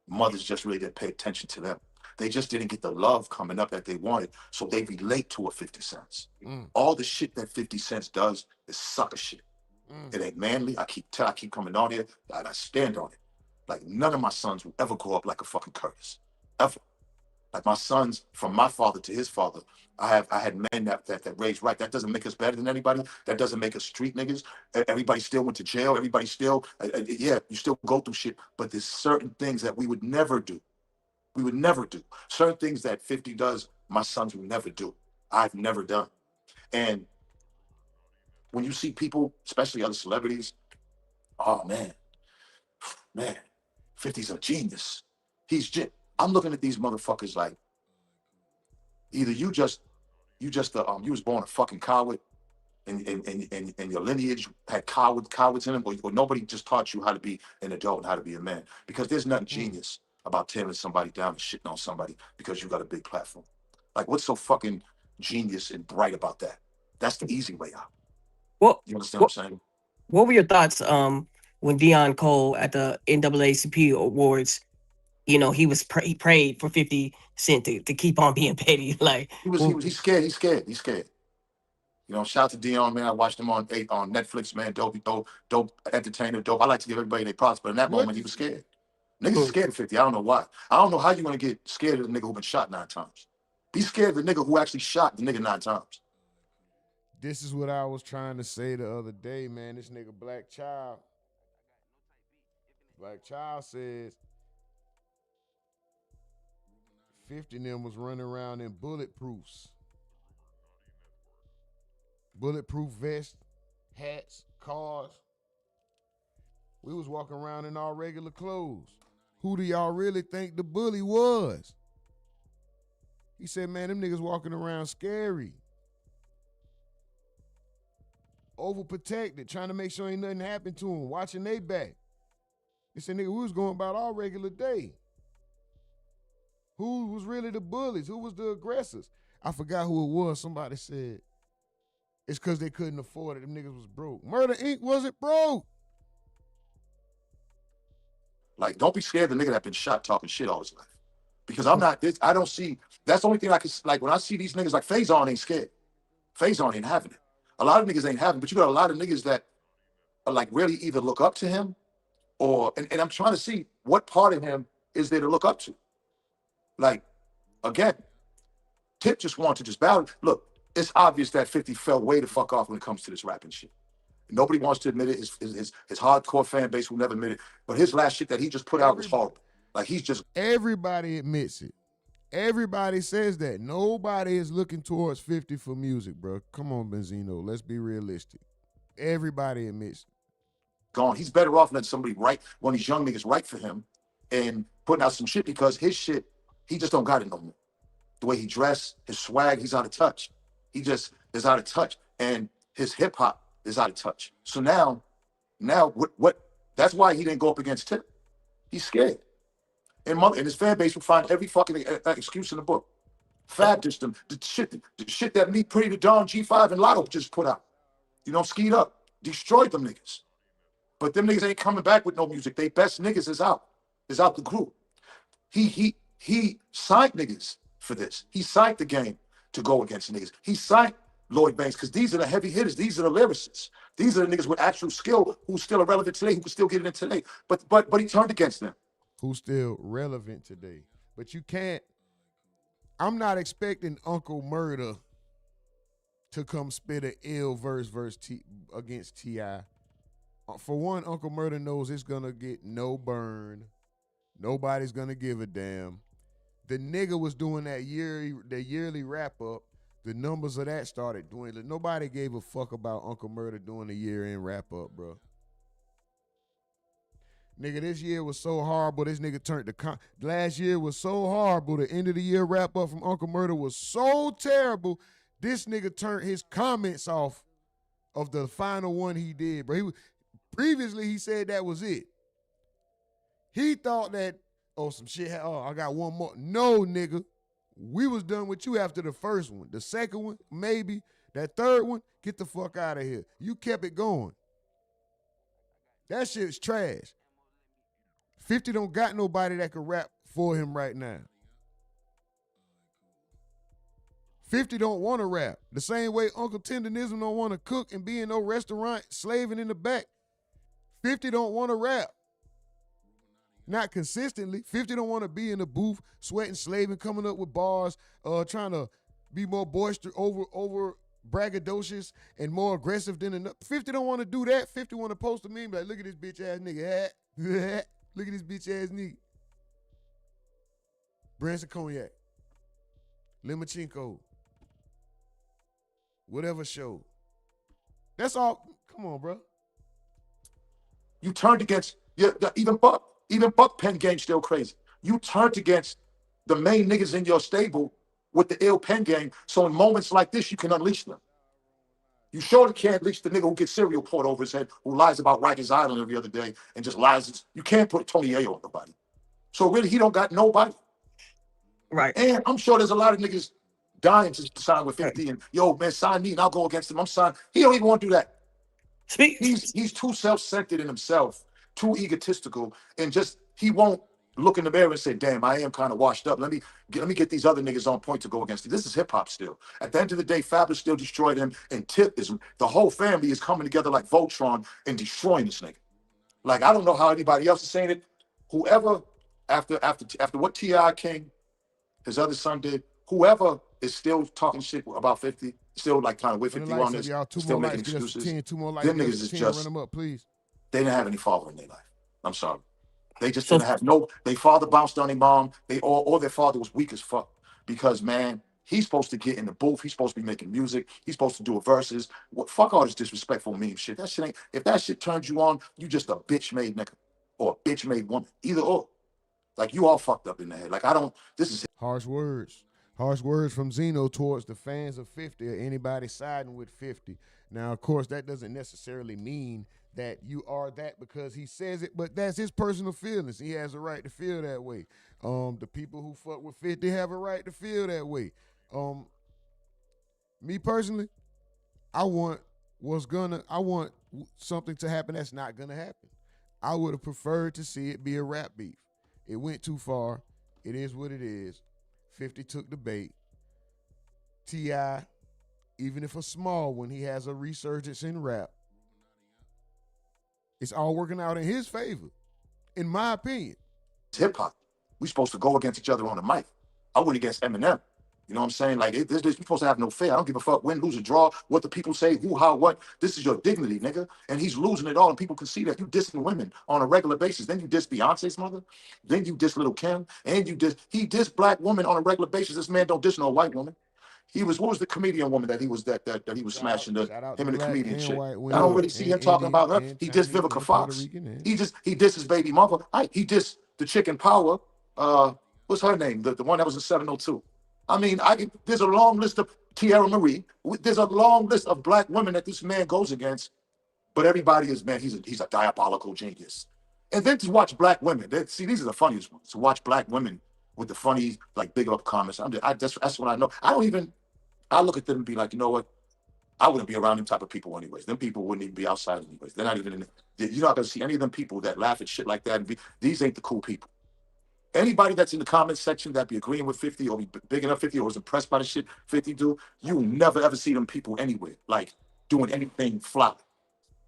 Mothers just really didn't pay attention to them. They just didn't get the love coming up that they wanted, so they relate to a 50 Cent. All the shit that 50 Cent does is sucker shit. It ain't manly. I keep coming on here, and I stand on it. Like, none of my sons will ever grow up like a fucking Curtis. Ever. Like my sons, from my father to his father, I had men that raised right. That doesn't make us better than anybody. That doesn't make us street niggas. Everybody still went to jail. Everybody still, yeah, you still go through shit. But there's certain things that we would never do. We would never do. Certain things that 50 does, my sons will never do. I've never done. And when you see people, especially other celebrities, oh man, 50's a genius. I'm looking at these motherfuckers like either you was born a fucking coward and your lineage had cowards in them, or nobody just taught you how to be an adult and how to be a man. Because there's nothing genius about tearing somebody down and shitting on somebody because you got a big platform. Like, what's so fucking genius and bright about that? That's the easy way out. Well, You understand what I'm saying? what were your thoughts when Dion Cole at the NAACP awards, you know, he prayed for 50 Cent to keep on being petty? Like he's scared. He's scared. You know, shout out to Dion, man. I watched him on Netflix, man. Dope entertainer, dope. I like to give everybody their props, but in that moment, he was scared. Niggas are scared of 50. I don't know why. I don't know how you're going to get scared of the nigga who been shot 9 times. Be scared of the nigga who actually shot the nigga 9 times. This is what I was trying to say the other day, man. This nigga Black Child says 50 of them was running around in bulletproofs. Bulletproof vests, hats, cars. We was walking around in our regular clothes. Who do y'all really think the bully was? He said, man, them niggas walking around scary. Overprotected, trying to make sure ain't nothing happened to them, watching they back. He said, nigga, we was going about our regular day. Who was really the bullies? Who was the aggressors? I forgot who it was. Somebody said, it's because they couldn't afford it. Them niggas was broke. Murder Inc. wasn't broke. Like, don't be scared of the nigga that been shot talking shit all his life. Because I'm not this. I don't see. That's the only thing I can, like, when I see these niggas, like, Faison ain't scared. Faison ain't having it. A lot of niggas ain't having it, but you got a lot of niggas that are, like, really either look up to him or, and I'm trying to see what part of him is there to look up to. Like, again, Tip just wanted to just battle. Look, it's obvious that 50 fell way the fuck off when it comes to this rapping shit. Nobody wants to admit it. His hardcore fan base will never admit it. But his last shit that he just put out was horrible. Like, he's just... Everybody admits it. Everybody says that. Nobody is looking towards 50 for music, bro. Come on, Benzino. Let's be realistic. Everybody admits it. Gone. He's better off letting somebody write, one of these young niggas write for him and putting out some shit, because his shit, he just don't got it no more. The way he dressed, his swag, he's out of touch. He just is out of touch. And his hip hop is out of touch. So now what that's why he didn't go up against Tip. He's scared. And his fan base will find every fucking excuse in the book. Fab just the shit that Me, Pretty, the Dawn, G5, and Lotto just put out. You know, skied up. Destroyed them niggas. But them niggas ain't coming back with no music. They best niggas is out the group. He signed niggas for this. He signed the game to go against niggas. He signed Lloyd Banks, because these are the heavy hitters. These are the lyricists. These are the niggas with actual skill who's still irrelevant today, who can still get it in today. But he turned against them. Who's still relevant today. But you can't, I'm not expecting Uncle Murder to come spit an ill verse against T.I. For one, Uncle Murder knows it's going to get no burn. Nobody's going to give a damn. The nigga was doing the yearly wrap-up. The numbers of that started dwindling. Nobody gave a fuck about Uncle Murder doing the year-end wrap-up, bro. Nigga, this year was so horrible, this nigga turned last year was so horrible, the end of the year wrap-up from Uncle Murder was so terrible, this nigga turned his comments off of the final one he did, bro. Previously, he said that was it. He thought that, some shit, I got one more. No, nigga. We was done with you after the first one. The second one, maybe. That third one, get the fuck out of here. You kept it going. That shit's trash. 50 don't got nobody that can rap for him right now. 50 don't want to rap. The same way Uncle Tenderism don't want to cook and be in no restaurant slaving in the back. 50 don't want to rap. Not consistently. 50 don't want to be in the booth, sweating, slaving, coming up with bars, trying to be more boisterous, over braggadocious and more aggressive than another. 50 don't want to do that. 50 want to post a meme like, look at this bitch ass nigga. Look at this bitch ass nigga. Branson Cognac. Limachenko. Whatever show. That's all. Come on, bro. You turned against even Buck pen game still crazy. You turned against the main niggas in your stable with the ill pen game. So in moments like this, you can unleash them. You surely can't unleash the nigga who gets cereal poured over his head, who lies about Rikers Island every other day and just lies. You can't put Tony Ayo on nobody. So really, he don't got nobody. Right. And I'm sure there's a lot of niggas dying to sign with 50 and, yo, man, sign me and I'll go against him. I'm signed. He don't even want to do that. He's too self-centered in himself, too egotistical, and just he won't look in the mirror and say, damn, I am kind of washed up. Let me get these other niggas on point to go against you. This is hip-hop still. At the end of the day, Fabulous still destroyed him, and Tip is the whole family is coming together like Voltron and destroying this nigga. Like, I don't know how anybody else is saying it. Whoever, after what T.I. King, his other son did, whoever is still talking shit about 50, still like kind of with 50 on this, still making excuses. 10, 2 more lights, them niggas is 10, just, run them up, please. they didn't have any father in their life. I'm sorry. They just didn't have no, their father bounced on their mom. Or their father was weak as fuck. Because, man, he's supposed to get in the booth. He's supposed to be making music. He's supposed to do a verses. What, fuck all this disrespectful meme shit. That shit ain't, if that shit turns you on, you just a bitch made nigga. Or a bitch made woman. Either or. Like, you all fucked up in the head. Like, this is harsh words. Harsh words from Zeno towards the fans of 50 or anybody siding with 50. Now, of course, that doesn't necessarily mean that you are that because he says it, but that's his personal feelings. He has a right to feel that way. The people who fuck with 50 have a right to feel that way. Me personally, I want something to happen that's not gonna happen. I would have preferred to see it be a rap beef. It went too far. It is what it is. 50 took the bait. T.I., even if a small one, he has a resurgence in rap. It's all working out in his favor, in my opinion. It's hip-hop. We supposed to go against each other on the mic. I went against Eminem. You know what I'm saying? Like, you're supposed to have no fear. I don't give a fuck win, lose, or draw, what the people say, who, how, what. This is your dignity, nigga. And he's losing it all, and people can see that. You dissing women on a regular basis. Then you diss Beyonce's mother. Then you diss Lil' Kim. And he dissed black women on a regular basis. This man don't diss no white woman. What was the comedian woman that he was smashing him and the comedian chick? I don't really see him talking about her. He dissed Vivica Fox. He dissed his baby mother. He dissed the chick in Power. What's her name? The one that was in 702. I mean, there's a long list of Tierra Marie. There's a long list of black women that this man goes against. But everybody is, man, he's a diabolical genius. And then to watch black women, these are the funniest ones. To watch black women with the funny, like, big up comments. That's what I know. I look at them and be like, you know what? I wouldn't be around them type of people anyways. Them people wouldn't even be outside anyways. They're not even in it. You're not going to see any of them people that laugh at shit like that. These ain't the cool people. Anybody that's in the comments section that be agreeing with 50 or be big enough 50 or was impressed by the shit 50 do, you will never ever see them people anywhere, like, doing anything fly.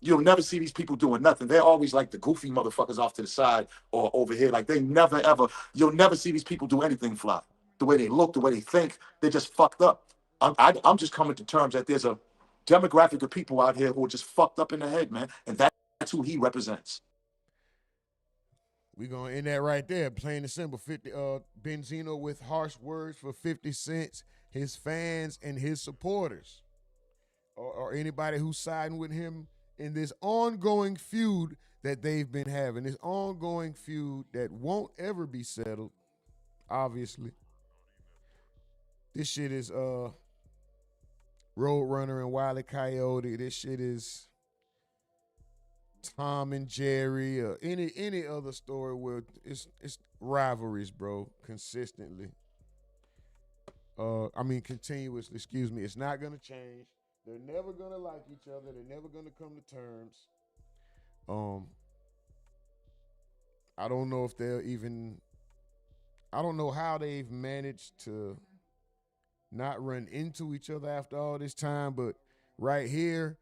You'll never see these people doing nothing. They're always like the goofy motherfuckers off to the side or over here. Like, you'll never see these people do anything fly. The way they look, the way they think, they're just fucked up. I'm just coming to terms that there's a demographic of people out here who are just fucked up in the head, man. And that's who he represents. We're going to end that right there. Plain and simple. 50 Benzino with harsh words for 50 Cent, his fans, and his supporters. Or anybody who's siding with him in this ongoing feud that they've been having. This ongoing feud that won't ever be settled, obviously. This shit is Roadrunner and Wile E. Coyote. This shit is Tom and Jerry or any other story where it's rivalries, bro, consistently. Continuously, excuse me. It's not gonna change. They're never gonna like each other. They're never gonna come to terms. I don't know if I don't know how they've managed to not run into each other after all this time, but right here,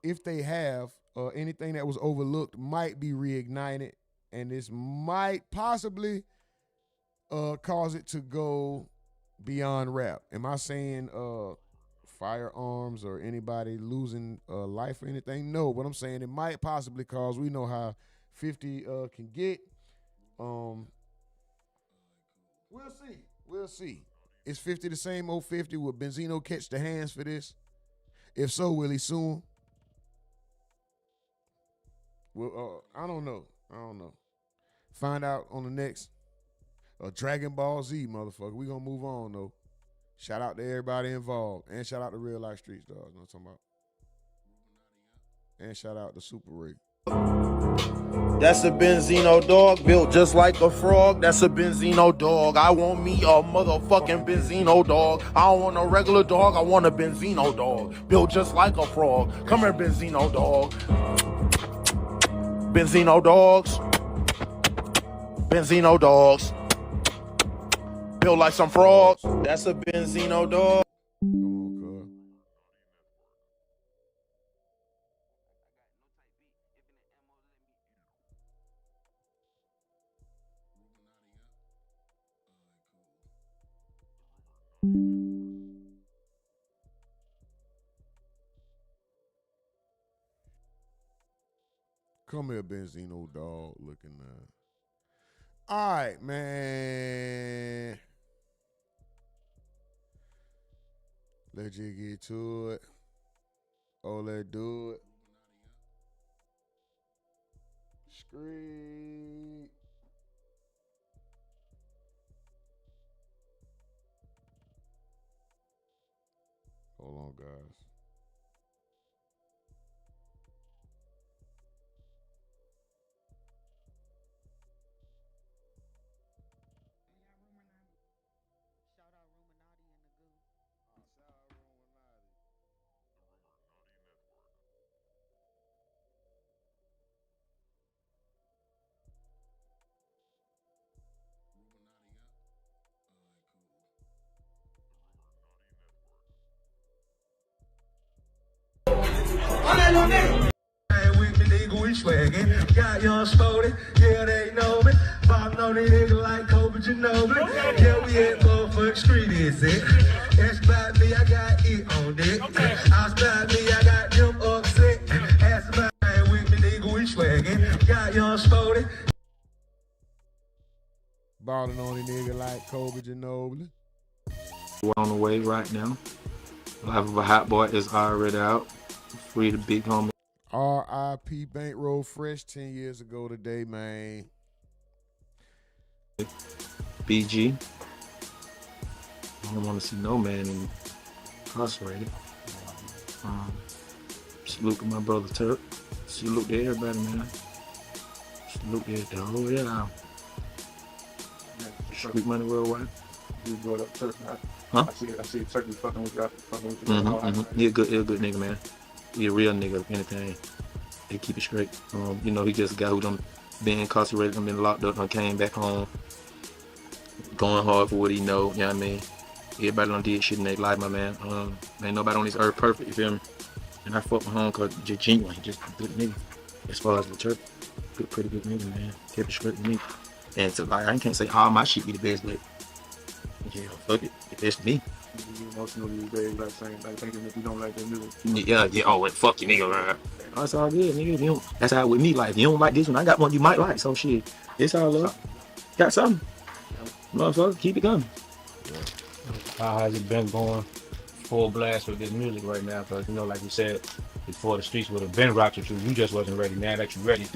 if they have, anything that was overlooked might be reignited. and this might possibly cause it to go beyond rap. Am I saying firearms or anybody losing life or anything? No, but I'm saying it might possibly cause, we know how 50 can get. We'll see. We'll see. Is 50 the same old 50? Will Benzino catch the hands for this? If so, will he soon? Well, I don't know. Find out on the next Dragon Ball Z, motherfucker. We gonna move on though. Shout out to everybody involved, and shout out to Real Life Street Stars. You know what I'm talking about? And shout out to Super Ray. That's a Benzino dog, built just like a frog. That's a Benzino dog. I want me a motherfucking Benzino dog. I don't want a regular dog, I want a Benzino dog, built just like a frog. Come here, Benzino dog. Benzino dogs. Benzino dogs. Built like some frogs. That's a Benzino dog. Come on, cuz. Come here, Benzino dog looking all right, man. Let's just get to it. Oh, let's do it. Scream. Hold on, guys. Got young Spody, yeah, they know me. Bob know they nigga like Kobe Ginobili. Yeah, we at motherfucking street, is it? Ask about me, I got it on deck. Ask about me, I got them upset. Ask about me, with me, nigga, we swaggin'. Got young Spody. Ballin' on a nigga like Kobe Ginobili. We're on the way right now. Life of a Hot Boy is already out. Free the big homie. R.I.P. Bankroll Fresh 10 years ago today, man. BG. I don't want to see no man incarcerated. Salute to my brother Turk. Salute to everybody, man. Salute to the whole yeah. Street money worldwide. You brought up Turk, right? Huh? I see Turk fucking with you. He a good nigga, man. He a real nigga, if anything. They keep it straight. You know, he just a guy who done been incarcerated, done been locked up, done came back home, going hard for what he know, you know what I mean? Everybody done did shit in their life, my man. Ain't nobody on this earth perfect, you feel me? And I fuck with home cause just genuine, just a good nigga. As far as the Turk, pretty good nigga, man. Kept it straight with me. And so like, I can't say all my shit be the best, but yeah, fuck it, the best me. You emotional these days, like saying, like thinking if you don't like that music. Yeah, oh, well, fuck you, nigga, man. That's all good, nigga. If you don't, that's how with me, like, if you don't like this one, I got one you might like, so shit, it's all love. Got something. Motherfucker, keep it coming. How has it been going full blast with this music right now? Because, you know, like you said, before the streets would have been rocked with you just wasn't ready. Now that you're ready.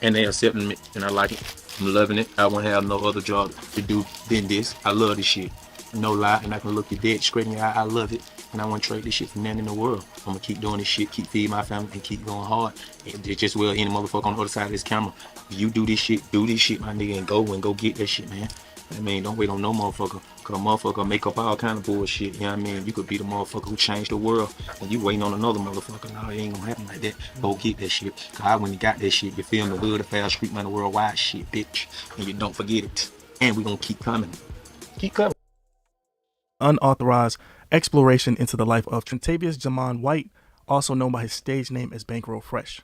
And they accepting me, and I like it. I'm loving it. I won't have no other job to do than this. I love this shit. No lie, and I can look you dead straight in your eye. I love it, and I want to trade this shit for nothing in the world. I'm gonna keep doing this shit, keep feeding my family, and keep going hard. And it just will any motherfucker on the other side of this camera. If you do this shit, my nigga, and go get that shit, man. I mean, don't wait on no motherfucker, cause a motherfucker make up all kind of bullshit, you know what I mean? You could be the motherfucker who changed the world, and you waiting on another motherfucker. No, it ain't gonna happen like that. Go get that shit, cause I when you got that shit, you feel the hood, the fast street money, worldwide shit, bitch. And you don't forget it. And we gonna keep coming. Keep coming. Unauthorized exploration into the life of Trentavious Jamon White, also known by his stage name as Bankroll Fresh.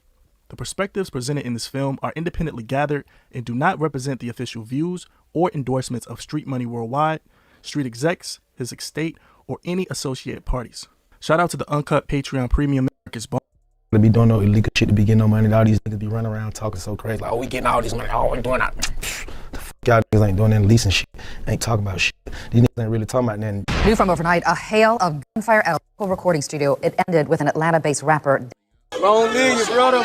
The perspectives presented in this film are independently gathered and do not represent the official views or endorsements of Street Money Worldwide, Street Execs, his estate, or any associated parties. Shout out to the Uncut Patreon Premium Marcus Bone. To be doing no illegal shit to be getting no money. All these niggas be running around talking so crazy. Like, oh, we getting all this money. Oh, we doing that. The fuck y'all niggas ain't doing that leasing shit. Ain't talking about shit. These niggas ain't really talking about nothing. New from overnight, a hail of gunfire at a local recording studio. It ended with an Atlanta-based rapper. Long live you, brother.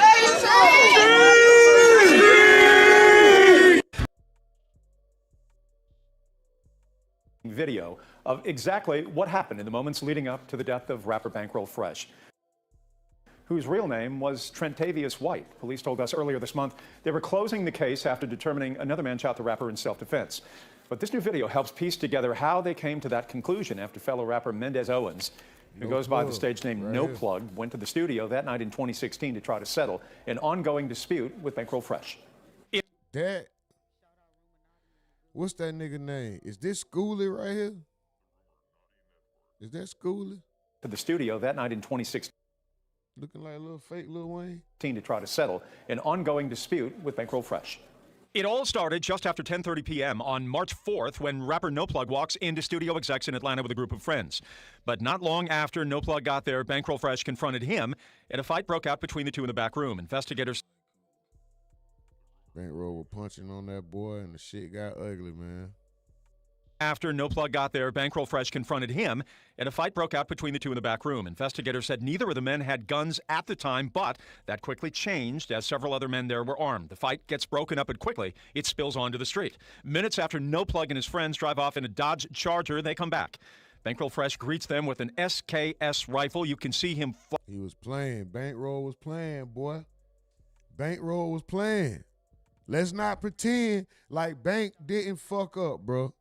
Video of exactly what happened in the moments leading up to the death of rapper Bankroll Fresh, whose real name was Trentavious White. Police told us earlier this month they were closing the case after determining another man shot the rapper in self-defense. But this new video helps piece together how they came to that conclusion after fellow rapper Mendez Owens, who goes by the stage name No Plug, went to the studio that night in 2016 to try to settle an ongoing dispute with Bankroll Fresh. That, what's that nigga name? Is this Schoolie right here? Is that Schoolie? To the studio that night in 2016. Looking like a little fake Lil Wayne. To try to settle an ongoing dispute with Bankroll Fresh. It all started just after 10:30 p.m. on March 4th when rapper No Plug walks into studio execs in Atlanta with a group of friends. But not long after No Plug got there, Bankroll Fresh confronted him, and a fight broke out between the two in the back room. Investigators. Bankroll was punching on that boy, and the shit got ugly, man. After No Plug got there, Bankroll Fresh confronted him, and a fight broke out between the two in the back room. Investigators said neither of the men had guns at the time, but that quickly changed as several other men there were armed. The fight gets broken up, and quickly it spills onto the street. Minutes after No Plug and his friends drive off in a Dodge Charger, they come back. Bankroll Fresh greets them with an SKS rifle. You can see him. He was playing. Bankroll was playing, boy. Bankroll was playing. Let's not pretend like Bank didn't fuck up, bro.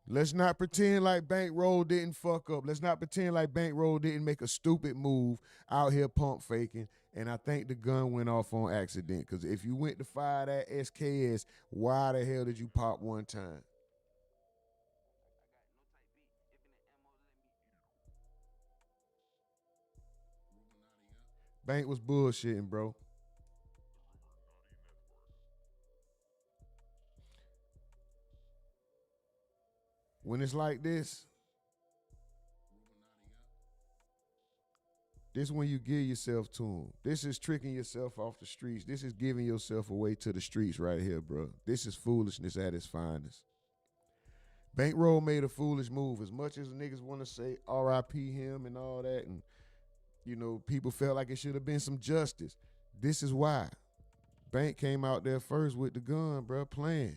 Let's not pretend like Bankroll didn't fuck up. Let's not pretend like Bankroll didn't make a stupid move out here pump faking. And I think the gun went off on accident. Because if you went to fire that SKS, why the hell did you pop one time? Bank was bullshitting, bro. When it's like this when you give yourself to them. This is tricking yourself off the streets. This is giving yourself away to the streets right here, bro. This is foolishness at its finest. Bankroll made a foolish move. As much as niggas want to say R.I.P. him and all that, and, you know, people felt like it should have been some justice. This is why. Bank came out there first with the gun, bro, playing.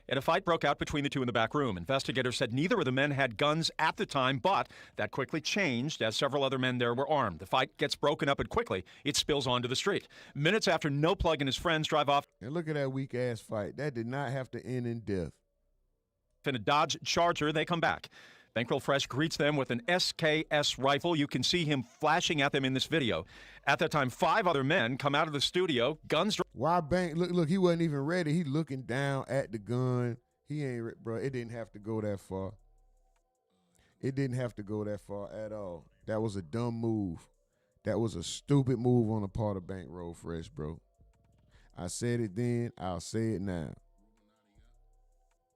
And a fight broke out between the two in the back room. Investigators said neither of the men had guns at the time, but that quickly changed as several other men there were armed. The fight gets broken up, and quickly it spills onto the street. Minutes after No Plug and his friends drive off. And look at that weak-ass fight. That did not have to end in death. In a Dodge Charger, they come back. Bankroll Fresh greets them with an SKS rifle. You can see him flashing at them in this video. At that time, 5 other men come out of the studio, guns. Why Bank? Look, he wasn't even ready. He looking down at the gun. He ain't, bro. It didn't have to go that far. It didn't have to go that far at all. That was a dumb move. That was a stupid move on the part of Bankroll Fresh, bro. I said it then. I'll say it now.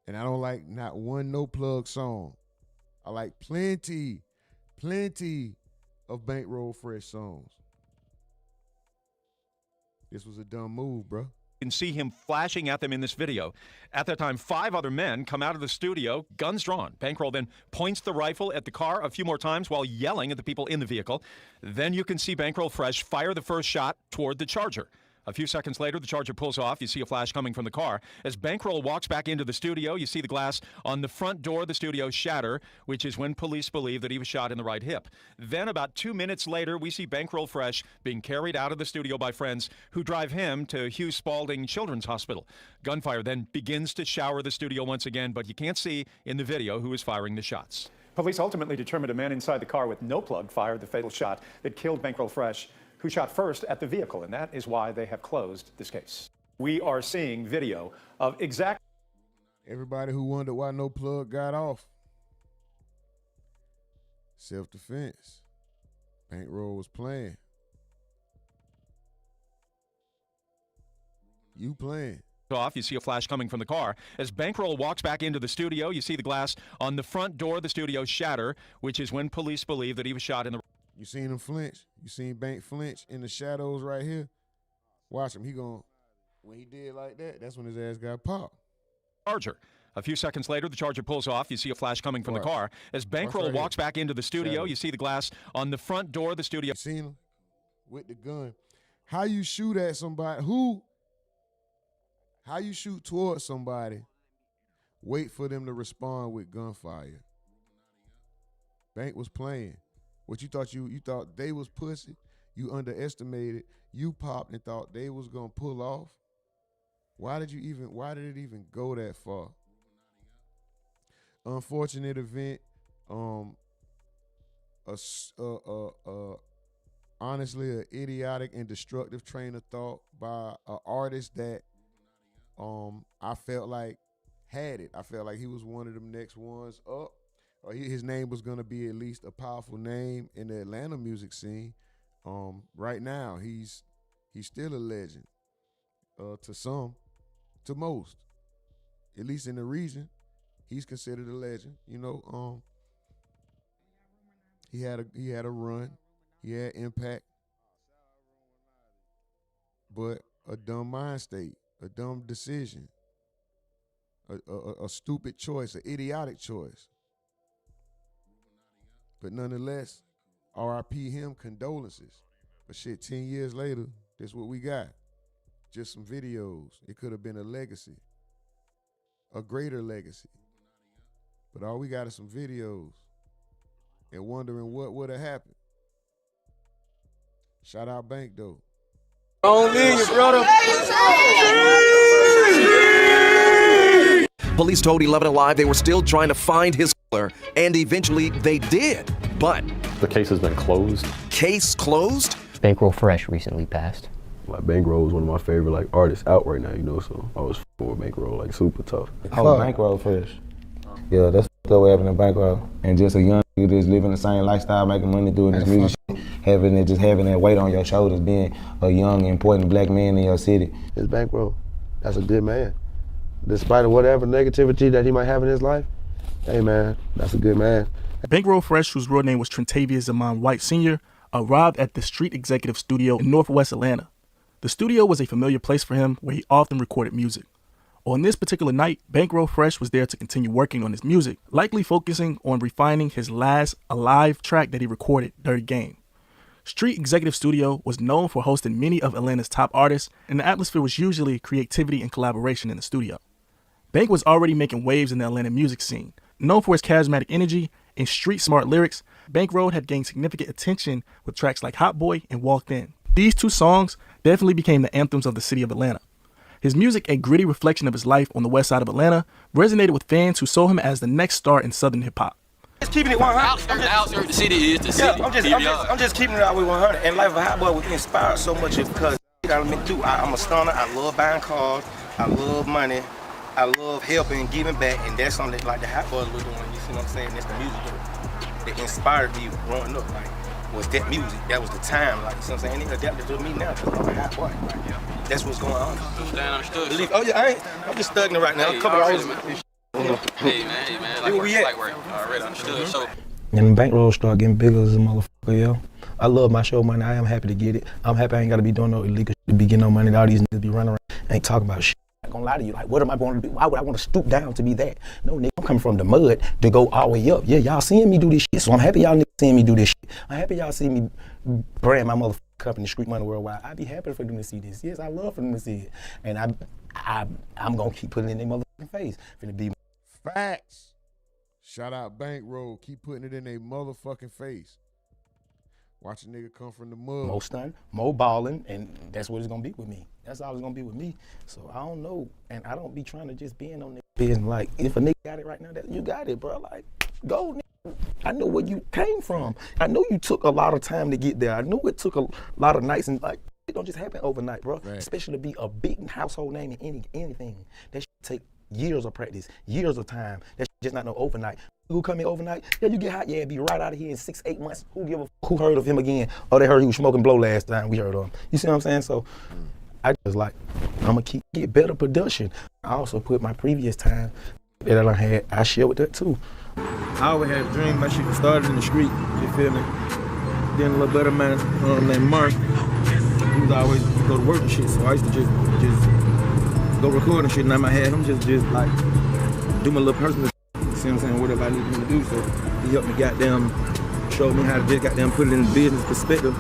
And I don't like not one No Plug song. I like plenty of Bankroll Fresh songs. This was a dumb move, bro. You can see him flashing at them in this video. At that time, 5 other men come out of the studio, guns drawn. Bankroll then points the rifle at the car a few more times while yelling at the people in the vehicle. Then you can see Bankroll Fresh fire the first shot toward the Charger. A few seconds later, the Charger pulls off. You see a flash coming from the car. As Bankroll walks back into the studio, you see the glass on the front door of the studio shatter, which is when police believe that he was shot in the right hip. Then about 2 minutes later, we see Bankroll Fresh being carried out of the studio by friends who drive him to Hugh Spalding Children's Hospital. Gunfire then begins to shower the studio once again, but you can't see in the video who is firing the shots. Police ultimately determined a man inside the car with No Plug fired the fatal shot that killed Bankroll Fresh, who shot first at the vehicle, and that is why they have closed this case. We are seeing video of exact... Everybody who wondered why No Plug got off. Self-defense. Bankroll was playing. You playing. Off, you see a flash coming from the car. As Bankroll walks back into the studio, you see the glass on the front door of the studio shatter, which is when police believe that he was shot in the... You seen him flinch? You seen Bank flinch in the shadows right here? Watch him. He going, when he did like that, that's when his ass got popped. Charger. A few seconds later, the Charger pulls off. You see a flash coming from the car. As Bankroll walks back into the studio, you see the glass on the front door of the studio. You seen him with the gun. How you shoot at somebody? How you shoot towards somebody, wait for them to respond with gunfire? Bank was playing. What you thought they was pussy? You underestimated. You popped and thought they was gonna pull off. Why did it even go that far? Unfortunate event. Honestly, an idiotic and destructive train of thought by an artist that I felt like had it. I felt like he was one of them next ones up. Or his name was gonna be at least a powerful name in the Atlanta music scene. Right now, he's still a legend. To some, to most, at least in the region, he's considered a legend. You know, he had a run, he had impact, but a dumb mind state. A dumb decision, a stupid choice, an idiotic choice. But nonetheless, R.I.P. him, condolences. But shit, 10 years later, that's what we got. Just some videos. It could have been a legacy, a greater legacy. But all we got is some videos and wondering what would have happened. Shout out Bank, though. Don't leave, brother. Police told 11 Alive they were still trying to find his killer, and eventually they did. But the case has been closed. Case closed? Bankroll Fresh recently passed. Like Bankroll is one of my favorite artists out right now, you know, so I was for Bankroll, super tough. Oh, Bankroll Fresh. Yeah, that's what happened in Bankroll. And just a young nigga just living the same lifestyle, making money doing this music shit, having that weight on your shoulders, being a young, important black man in your city. It's Bankroll. That's a good man. Despite of whatever negativity that he might have in his life, hey man, that's a good man. Bankroll Fresh, whose real name was Trentavious Zaman White Sr., arrived at the Street Executive Studio in Northwest Atlanta. The studio was a familiar place for him where he often recorded music. On this particular night, Bankroll Fresh was there to continue working on his music, likely focusing on refining his last alive track that he recorded, Dirty Game. Street Executive Studio was known for hosting many of Atlanta's top artists, and the atmosphere was usually creativity and collaboration in the studio. Bank was already making waves in the Atlanta music scene. Known for his charismatic energy and street-smart lyrics, Bankroll had gained significant attention with tracks like Hot Boy and Walked In. These two songs definitely became the anthems of the city of Atlanta. His music, a gritty reflection of his life on the west side of Atlanta, resonated with fans who saw him as the next star in Southern hip-hop. Just keeping it 100. The city is the city. Yeah, I'm just keeping it out with 100. And Life of a Hot Boy was inspired so much because I've been through. I'm a stunner. I love buying cars. I love money. I love helping and giving back. And that's something like the Hot Boys were doing. You see what I'm saying? That's the music that inspired me growing up. Was that music? That was the time. You see what I'm saying? And it adapted to me now because I'm a Hot Boy. That's what's going on. Understood. Oh yeah, I'm just stuck in it right now. Hey, a couple hours. Hey man, like work. Already understood. So. And Bankroll started getting bigger as a motherfucker, yo. I love my show money. I am happy to get it. I'm happy I ain't got to be doing no illegal shit to be getting no money. All these niggas be running around, ain't talking about shit. I'm not gonna lie to you. What am I going to do? Why would I want to stoop down to be that? No, nigga, I'm coming from the mud to go all the way up. Yeah, y'all seeing me do this shit, so I'm happy y'all niggas seeing me do this shit. I'm happy y'all see me brand my motherfucking company, Street Money Worldwide. I'd be happy for them to see this. Yes, I love for them to see it. And I'm gonna keep putting it in their motherfucking face. Finna be facts. Shout out Bankroll. Keep putting it in their motherfucking face. Watch a nigga come from the mud. More stun, more balling, and that's what it's gonna be with me. That's all it's gonna be with me. So I don't know, and I don't be trying to just be in on nigga business. If a nigga got it right now, you got it, bro. Go, nigga. I know where you came from. I know you took a lot of time to get there. I know it took a lot of nights, and it don't just happen overnight, bro. Right. Especially to be a big household name in anything. That shit take years of practice, years of time. That shit just not no overnight. who come in overnight, yeah, you get hot, yeah, be right out of here in 6-8 months. Who give a f- who heard of him again? Oh, they heard he was smoking blow last time we heard of him. You see what I'm saying? So I was like, I'm gonna get better production. I also put my previous time that I had, I share with that too. I always had a dream my shit started in the street, you feel me? Then a little better man named Mark, he was always go to work and shit, so I used to just go record and shit, and I had him just like do my little personal, you see what I'm saying, whatever I needed him to do. So he helped me goddamn, showed me how to just goddamn put it in the business perspective.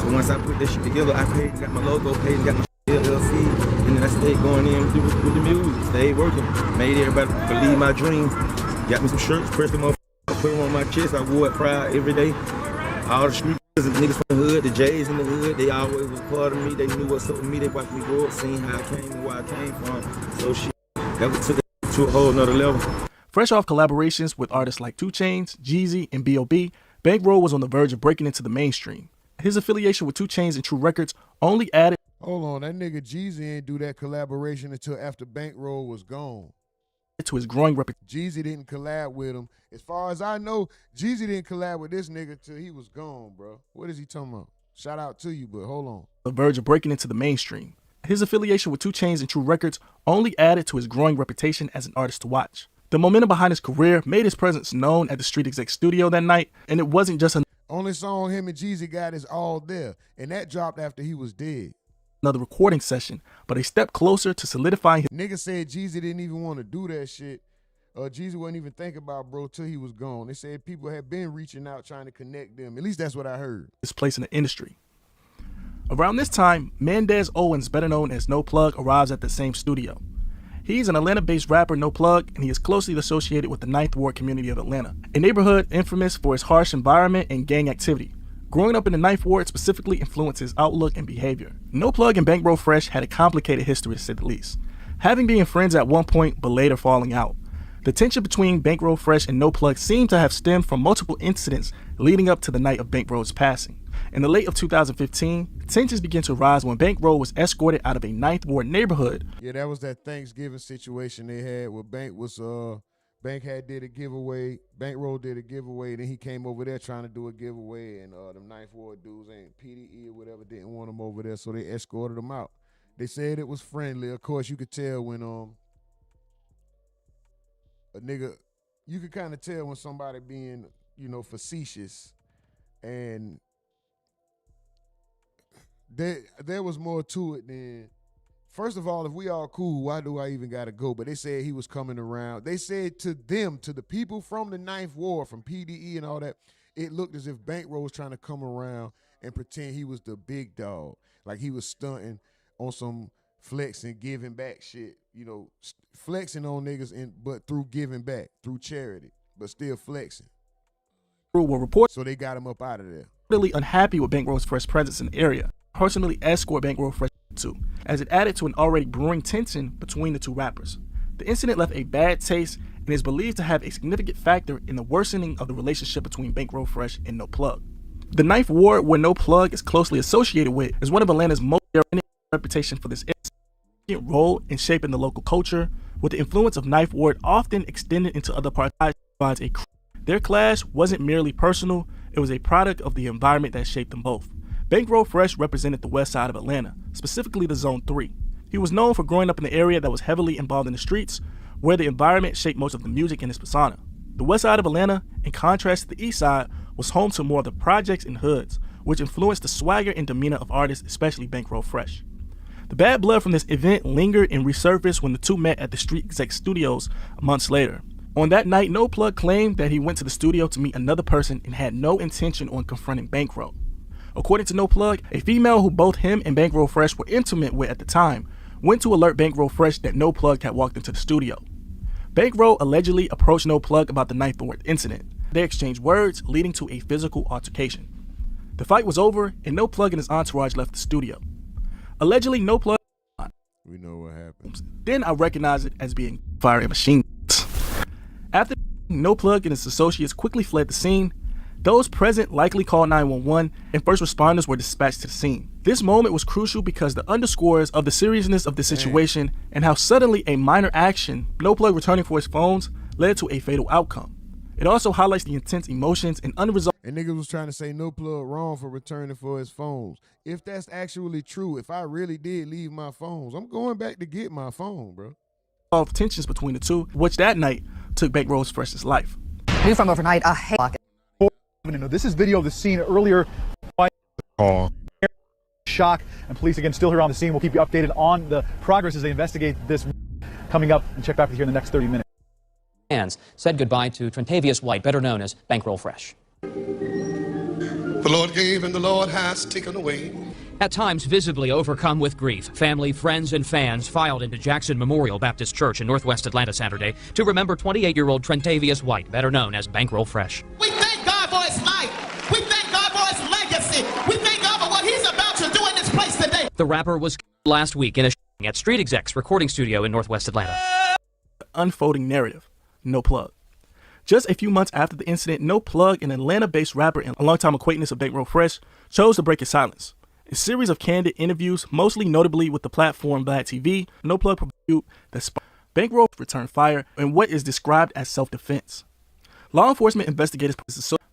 So once I put that shit together, I paid and got my logo, paid and got my LLC, and then I stayed going in with the music, stayed working, made everybody believe my dream. Got me some shirts, pressed them up, put them on my chest, I wore it proud every day. All the street niggas from the hood, the J's in the hood, they always was part of me, they knew what's up with me, they watched me grow up, seen how I came and where I came from. So shit, that took it to a whole nother level. Fresh off collaborations with artists like 2 Chainz, Jeezy, and B.O.B., Bankroll was on the verge of breaking into the mainstream. His affiliation with 2 Chainz and True Records only added. Hold on, that nigga Jeezy ain't do that collaboration until after Bankroll was gone. To his growing reputation. Jeezy didn't collab with him. As far as I know, Jeezy didn't collab with this nigga till he was gone, bro. What is he talking about? Shout out to you, but hold on. The verge of breaking into the mainstream. His affiliation with 2 Chainz and True Records only added to his growing reputation as an artist to watch. The momentum behind his career made his presence known at the Street Exec studio that night, and it wasn't just only song him and Jeezy got is All There, and that dropped after he was dead. Another recording session, but a step closer to solidifying his. Nigga said Jeezy didn't even want to do that shit. Jeezy wasn't even thinking about bro till he was gone. They said people had been reaching out trying to connect them. At least that's what I heard. His place in the industry. Around this time, Mendez Owens, better known as No Plug, arrives at the same studio. He's an Atlanta-based rapper, No Plug, and he is closely associated with the 9th Ward community of Atlanta, a neighborhood infamous for its harsh environment and gang activity. Growing up in the 9th Ward specifically influenced his outlook and behavior. No Plug and Bankroll Fresh had a complicated history to say the least, having been friends at one point but later falling out. The tension between Bankroll Fresh and No Plug seemed to have stemmed from multiple incidents leading up to the night of Bankroll's passing. In the late of 2015, tensions began to rise when Bankroll was escorted out of a 9th Ward neighborhood. Yeah, that was that Thanksgiving situation they had where Bank did a giveaway, Bankroll did a giveaway, then he came over there trying to do a giveaway, and them 9th Ward dudes ain't PDE or whatever didn't want him over there, so they escorted him out. They said it was friendly. Of course, you could tell when a nigga, you could kind of tell when somebody being, facetious, and there was more to it than, first of all, if we all cool, why do I even gotta go? But they said he was coming around. They said to the people from the 9th Ward, from PDE and all that, it looked as if Bankroll was trying to come around and pretend he was the big dog. Like he was stunting on some flexing, giving back shit, flexing on niggas, but through giving back, through charity, but still flexing. Were reported, so they got him up out of there. Really unhappy with Bankroll's fresh presence in the area, personally escort Bankroll Fresh too, as it added to an already brewing tension between the two rappers. The incident left a bad taste and is believed to have a significant factor in the worsening of the relationship between Bankroll Fresh and No Plug. The 9th Ward, where No Plug is closely associated with, is one of Atlanta's most reputation for this significant role in shaping the local culture, with the influence of 9th Ward often extended into other parts. Their clash wasn't merely personal, it was a product of the environment that shaped them both. Bankroll Fresh represented the west side of Atlanta, specifically the Zone 3. He was known for growing up in an area that was heavily involved in the streets, where the environment shaped most of the music in his persona. The west side of Atlanta, in contrast to the east side, was home to more of the projects and hoods, which influenced the swagger and demeanor of artists, especially Bankroll Fresh. The bad blood from this event lingered and resurfaced when the two met at the Street Exec Studios months later. On that night, No Plug claimed that he went to the studio to meet another person and had no intention on confronting Bankroll. According to No Plug, a female who both him and Bankroll Fresh were intimate with at the time went to alert Bankroll Fresh that No Plug had walked into the studio. Bankroll allegedly approached No Plug about the 9th Ward incident. They exchanged words, leading to a physical altercation. The fight was over, and No Plug and his entourage left the studio. Allegedly, No Plug. We know what happened. Then I recognized it as being fire and machine guns. After No Plug and his associates quickly fled the scene, those present likely called 911 and first responders were dispatched to the scene. This moment was crucial because the underscores of the seriousness of the situation and how suddenly a minor action, No Plug returning for his phones, led to a fatal outcome. It also highlights the intense emotions and unresolved. And niggas was trying to say No Plug wrong for returning for his phones. If that's actually true, if I really did leave my phones, I'm going back to get my phone, bro. Of tensions between the two, which that night took Bankroll Fresh's life. New from overnight, a hail. This is video of the scene earlier. Shock, and police again still here on the scene. We'll keep you updated on the progress as they investigate this coming up, and check back with you in the next 30 minutes. Fans said goodbye to Trentavious White, better known as Bankroll Fresh. The Lord gave and the Lord has taken away. At times visibly overcome with grief, family, friends, and fans filed into Jackson Memorial Baptist Church in Northwest Atlanta Saturday to remember 28-year-old Trentavious White, better known as Bankroll Fresh. We thank God for his life. We thank God for his legacy. We thank God for what he's about to do in this place today. The rapper was killed last week in a shooting at Street Exec's recording studio in Northwest Atlanta. The unfolding narrative, No Plug. Just a few months after the incident, No Plug, an Atlanta-based rapper and a longtime acquaintance of Bankroll Fresh, chose to break his silence. A series of candid interviews, mostly notably with the platform Black TV, No Plug previewed the Bankroll returned fire and what is described as self-defense. Law enforcement investigators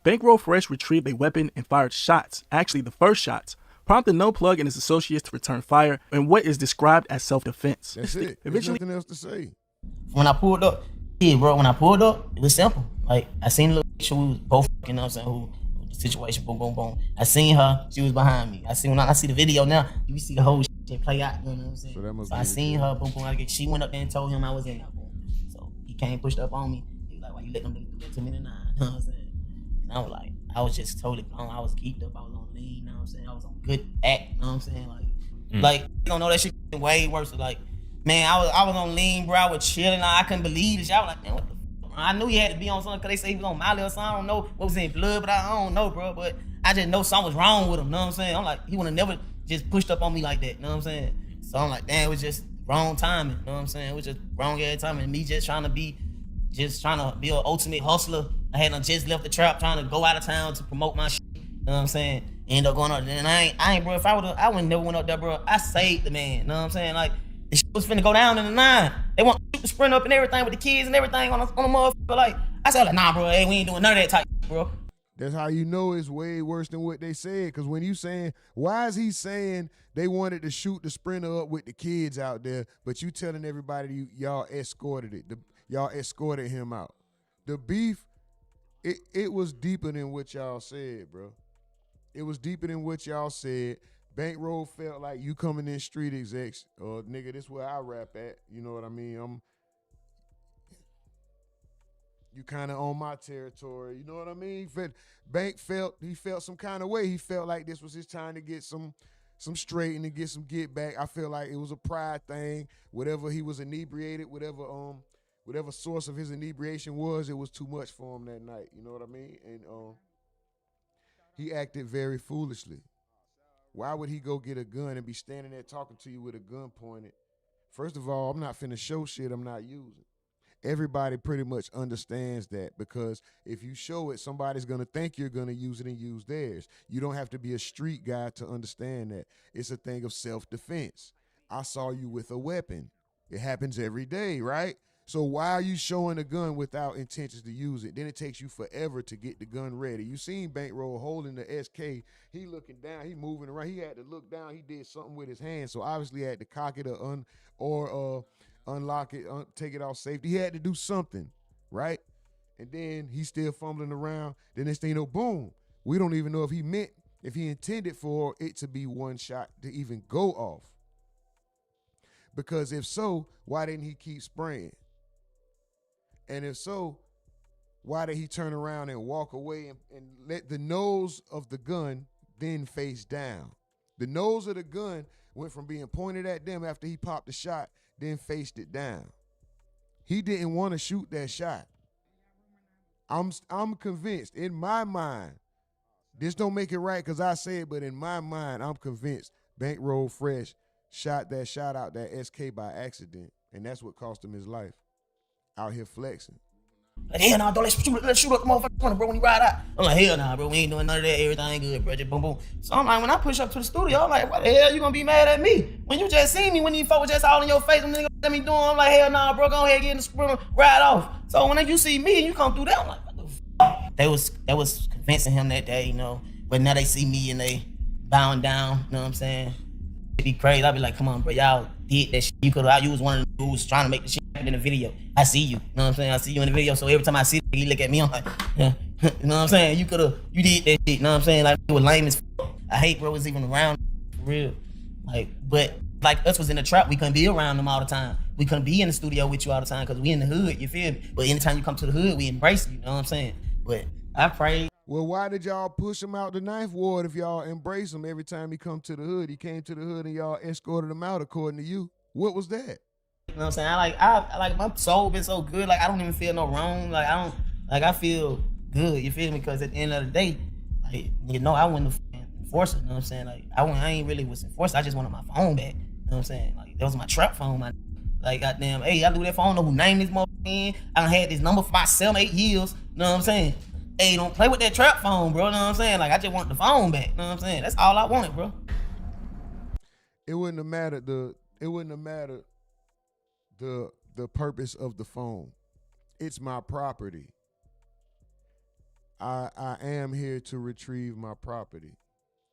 Bankroll Fresh retrieved a weapon and fired shots, actually the first shots, prompting No Plug and his associates to return fire and what is described as self-defense. That's it. There's nothing else to say. When I pulled up, when I pulled up, it was simple. Like, I seen the little bitch who was both, you know what I'm saying, who the situation, boom, boom, boom. I seen her, she was behind me. When I see the video now, you see the whole shit play out, you know what I'm saying? So I seen her, boom, boom, she went up there and told him I was in there. So he came, pushed up on me. He was like, why you let them niggas do that to me tonight? You know what I'm saying? And I was like, I was just totally gone. I was geeked up, I was on lean, you know what I'm saying? I was on good act, you know what I'm saying? Like, you don't know that shit way worse. Like, man, I was on lean, bro. I was chilling. I couldn't believe it. I was like, man, what the fuck? I knew he had to be on something because they say he was on Molly or something. I don't know what was in blood, but I don't know, bro. But I just know something was wrong with him, you know what I'm saying? I'm like, he would have never just pushed up on me like that, you know what I'm saying? So I'm like, damn, it was just wrong timing, you know what I'm saying? It was just wrong every time. And me just trying to be an ultimate hustler. I had just left the trap trying to go out of town to promote my shit, you know what I'm saying? End up going up there, and I ain't, bro. If I would never went up there, bro. I saved the man, you know what I'm saying? Like, the shit was finna go down in the 9. They want to shoot the sprint up and everything with the kids and everything on the motherfucker. Like, I said, like, nah, bro, hey, we ain't doing none of that type, bro. That's how you know it's way worse than what they said. Because when you saying, why is he saying they wanted to shoot the sprinter up with the kids out there, but you telling everybody y'all escorted it, y'all escorted him out. The beef, it was deeper than what y'all said, bro. It was deeper than what y'all said. Bankroll felt like you coming in Street Execs, nigga, this where I rap at. You know what I mean? You kind of on my territory. You know what I mean? Bank felt some kind of way. He felt like this was his time to get some straight and to get some get back. I feel like it was a pride thing. Whatever he was inebriated, whatever source of his inebriation was, it was too much for him that night. You know what I mean? And he acted very foolishly. Why would he go get a gun and be standing there talking to you with a gun pointed? First of all, I'm not finna show shit I'm not using. Everybody pretty much understands that, because if you show it, somebody's gonna think you're gonna use it and use theirs. You don't have to be a street guy to understand that. It's a thing of self-defense. I saw you with a weapon. It happens every day, right? So why are you showing a gun without intentions to use it? Then it takes you forever to get the gun ready. You seen Bankroll holding the SK. He looking down. He moving around. He had to look down. He did something with his hand. So obviously he had to cock it or unlock it, take it off safety. He had to do something, right? And then he's still fumbling around. Then this thing, boom. We don't even know if he intended for it to be one shot to even go off. Because if so, why didn't he keep spraying? And if so, why did he turn around and walk away and let the nose of the gun then face down? The nose of the gun went from being pointed at them after he popped the shot, then faced it down. He didn't want to shoot that shot. I'm convinced, in my mind, this don't make it right because I say it, but in my mind, I'm convinced Bankroll Fresh shot that shot out that SK by accident, and that's what cost him his life. Out here flexing. Like, hell nah, let's shoot up the motherfucker, bro, when he ride out. I'm like, hell nah, bro, we ain't doing none of that. Everything good, bro, just boom, boom. So I'm like, when I push up to the studio, I'm like, why the hell you gonna be mad at me? When you just seen me, when you folk was just all in your face, them niggas let me doing, I'm like, hell nah, bro, go ahead, get in the sprint, ride off. So when you see me and you come through that, I'm like, what the fuck? they was convincing him that day, you know. But now they see me and they bowing down, you know what I'm saying? It'd be crazy. I'd be like, come on, bro, y'all did that shit. You was one of the dudes trying to make the shit happen in the video. I see you know what I'm saying? I see you in the video. So every time I see it, he look at me, I'm like, yeah. You know what I'm saying? You did that shit, you know what I'm saying? Like, it was lame as fuck. I hate bro was even around for real. Like, but like us was in the trap, we couldn't be around them all the time. We couldn't be in the studio with you all the time because we in the hood, you feel me? But anytime you come to the hood, we embrace you know what I'm saying? But I pray. Well, why did y'all push him out the ninth ward if y'all embrace him every time he come to the hood? He came to the hood and y'all escorted him out according to you. What was that? You know what I'm saying? I like my soul been so good. Like I don't even feel no wrong. Like I feel good. You feel me? Because at the end of the day, like you know, I wasn't the enforcer. You know what I'm saying? Like I ain't really was enforcer. I just wanted my phone back. You know what I'm saying? Like that was my trap phone. Like goddamn, hey, I do that phone. I don't know who named this motherfucker. I done had this number for about 7-8 years. You know what I'm saying? Hey, don't play with that trap phone, bro. You know what I'm saying? Like I just want the phone back. You know what I'm saying? That's all I wanted, bro. It wouldn't have mattered the purpose of the phone. It's my property. I am here to retrieve my property.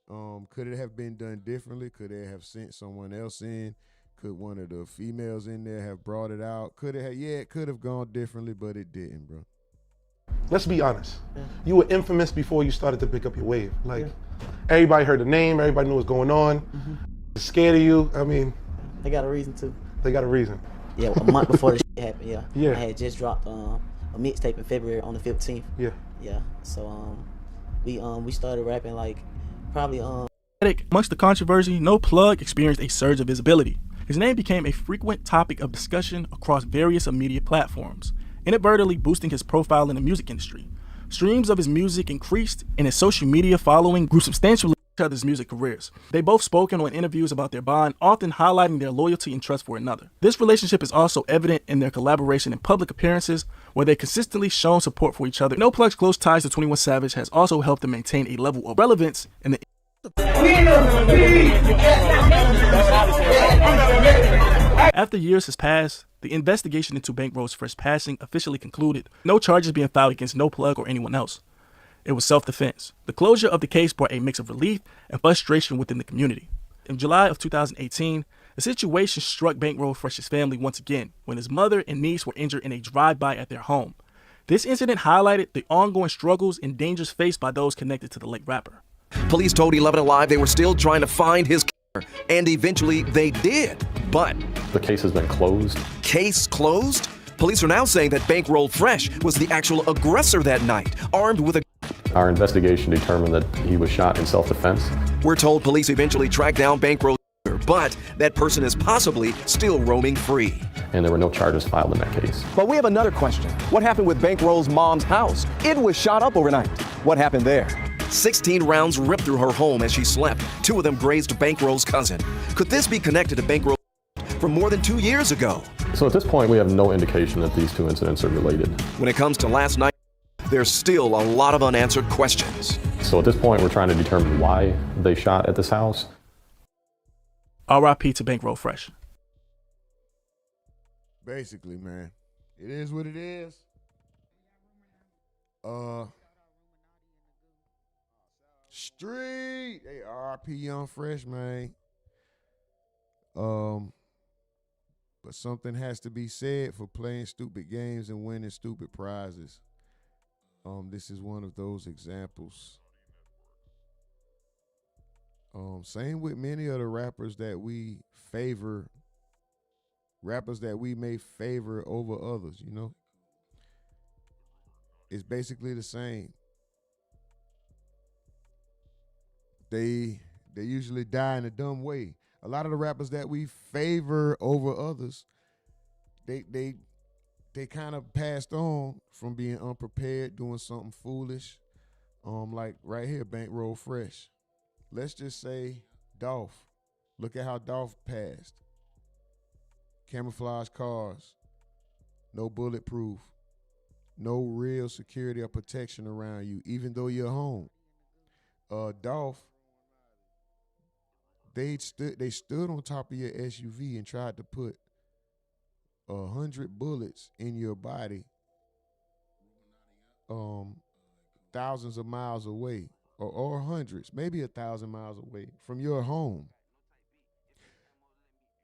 Could it have been done differently? Could they have sent someone else in? Could one of the females in there have brought it out? Could it have? Yeah, it could have gone differently, but it didn't, bro. Let's be honest. You were infamous before you started to pick up your wave. Like, everybody heard the name, everybody knew what's going on. Scared of you. I mean, they got a reason to. They got a reason. Yeah, a month before the shit happened. Yeah. Yeah. I had just dropped a mixtape in February on the 15th. Yeah. Yeah. So we started rapping like probably Amongst the controversy, No Plug experienced a surge of visibility. His name became a frequent topic of discussion across various media platforms, inadvertently boosting his profile in the music industry. Streams of his music increased, and his social media following grew substantially each other's music careers. They both spoken on interviews about their bond, often highlighting their loyalty and trust for another. This relationship is also evident in their collaboration in public appearances, where they consistently shown support for each other. No Plug's close ties to 21 Savage has also helped them maintain a level of relevance in the After years has passed, the investigation into Bankroll's first passing officially concluded, no charges being filed against No Plug or anyone else. It was self-defense. The closure of the case brought a mix of relief and frustration within the community. In July of 2018, the situation struck Bankroll Fresh's family once again when his mother and niece were injured in a drive-by at their home. This incident highlighted the ongoing struggles and dangers faced by those connected to the late rapper. Police told 11 Alive they were still trying to find his killer, and eventually they did. But the case has been closed. Case closed? Police are now saying that Bankroll Fresh was the actual aggressor that night, armed with a... Our investigation determined that he was shot in self-defense. We're told police eventually tracked down Bankroll, but that person is possibly still roaming free. And there were no charges filed in that case. But we have another question. What happened with Bankroll's mom's house? It was shot up overnight. What happened there? 16 rounds ripped through her home as she slept. 2 of them grazed Bankroll's cousin. Could this be connected to Bankroll from more than 2 years ago? So at this point, we have no indication that these 2 incidents are related. When it comes to last night, there's still a lot of unanswered questions. So at this point, we're trying to determine why they shot at this house. R.I.P. to Bankroll Fresh. Basically, man, it is what it is. Street. Hey, R.I.P. Young Fresh, man. But something has to be said for playing stupid games and winning stupid prizes. This is one of those examples. Same with many of the rappers that we favor, rappers that we may favor over others, you know? It's basically the same. They usually die in a dumb way. A lot of the rappers that we favor over others, they kind of passed on from being unprepared, doing something foolish. Like right here, Bankroll Fresh. Let's just say Dolph. Look at how Dolph passed. Camouflage cars. No bulletproof. No real security or protection around you, even though you're home. Dolph, they stood on top of your SUV and tried to put 100 bullets in your body thousands of miles away, or hundreds, maybe 1,000 miles away from your home.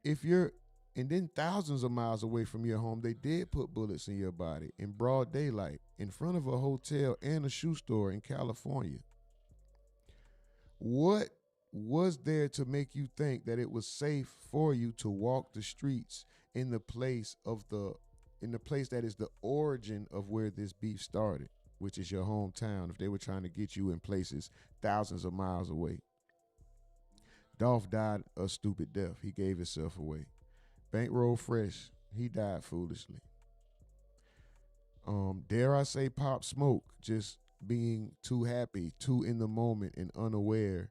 And then thousands of miles away from your home, they did put bullets in your body in broad daylight in front of a hotel and a shoe store in California. What was there to make you think that it was safe for you to walk the streets in the place that is the origin of where this beef started, which is your hometown, if they were trying to get you in places thousands of miles away? Dolph died a stupid death. He gave himself away. Bankroll Fresh, he died foolishly. Dare I say Pop Smoke, just being too happy, too in the moment and unaware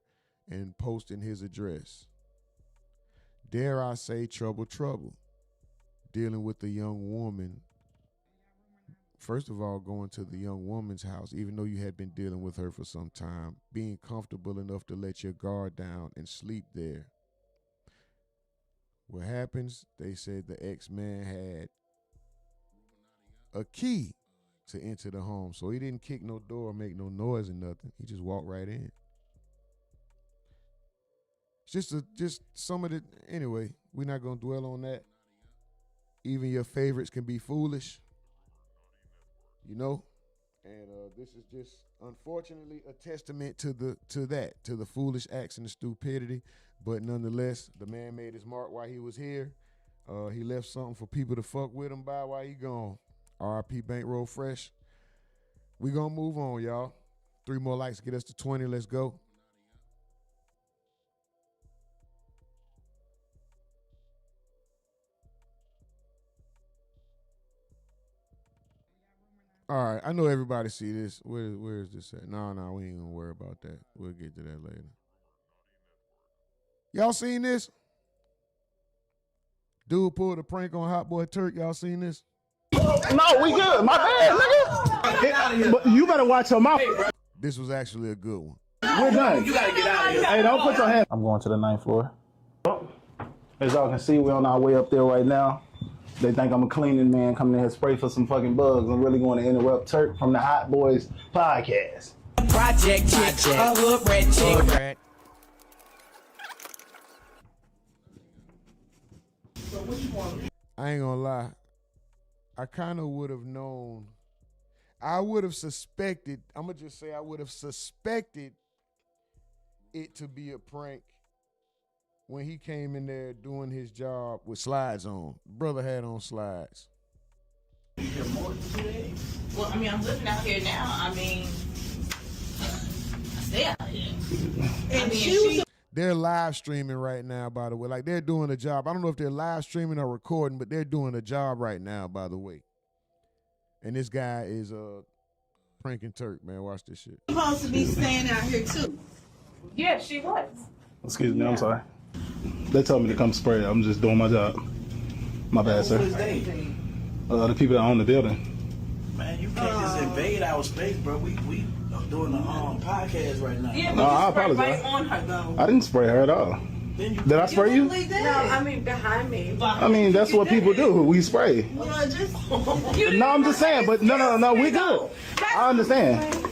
and posting his address. Dare I say Trouble, dealing with a young woman. First of all, going to the young woman's house, even though you had been dealing with her for some time, being comfortable enough to let your guard down and sleep there. What happens? They said the ex-man had a key to enter the home. So he didn't kick no door, make no noise or nothing. He just walked right in. It's just some of the, anyway, we're not going to dwell on that. Even your favorites can be foolish, you know? And this is just, unfortunately, a testament to the foolish acts and the stupidity. But nonetheless, the man made his mark while he was here. He left something for people to fuck with him by while he gone. R.I.P. Bankroll Fresh. We gonna move on, y'all. 3 more likes to get us to 20. Let's go. All right, I know everybody see this. Where is this at? No, we ain't gonna worry about that. We'll get to that later. Y'all seen this? Dude pulled a prank on Hot Boy Turk. Y'all seen this? No, we good. My bad, nigga. But you better watch your mouth. This was actually a good one. We're done. You gotta get out of here. Hey, don't put your hand. I'm going to the 9th floor. As y'all can see, we're on our way up there right now. They think I'm a cleaning man coming in here spray for some fucking bugs. I'm really going to interrupt Turk from the Hot Boys podcast. Project chick, a hood red chick. I ain't gonna lie. I kind of would have known. I would have suspected. I'm gonna just say I would have suspected it to be a prank when he came in there doing his job with slides on. Brother had on slides. Well, I mean, I'm living out here now. I mean, I stay out here. And they're live streaming right now, by the way. Like, they're doing a job. I don't know if they're live streaming or recording, but they're doing a job right now, by the way. And this guy is pranking Turk, man. Watch this shit. Supposed to be staying out here too. Yeah, she was. Excuse me, I'm sorry. They told me to come spray. I'm just doing my job. My bad, sir. Who is they? The people that own the building. Man, you can't just invade our space, bro. We doing the podcast right now. Yeah, No, I apologize. right on her though. I didn't spray her at all. Did I spray you? No, I mean behind me. I mean, that's what people do. We spray. Well, just No, I'm just saying, but no, we good. I understand.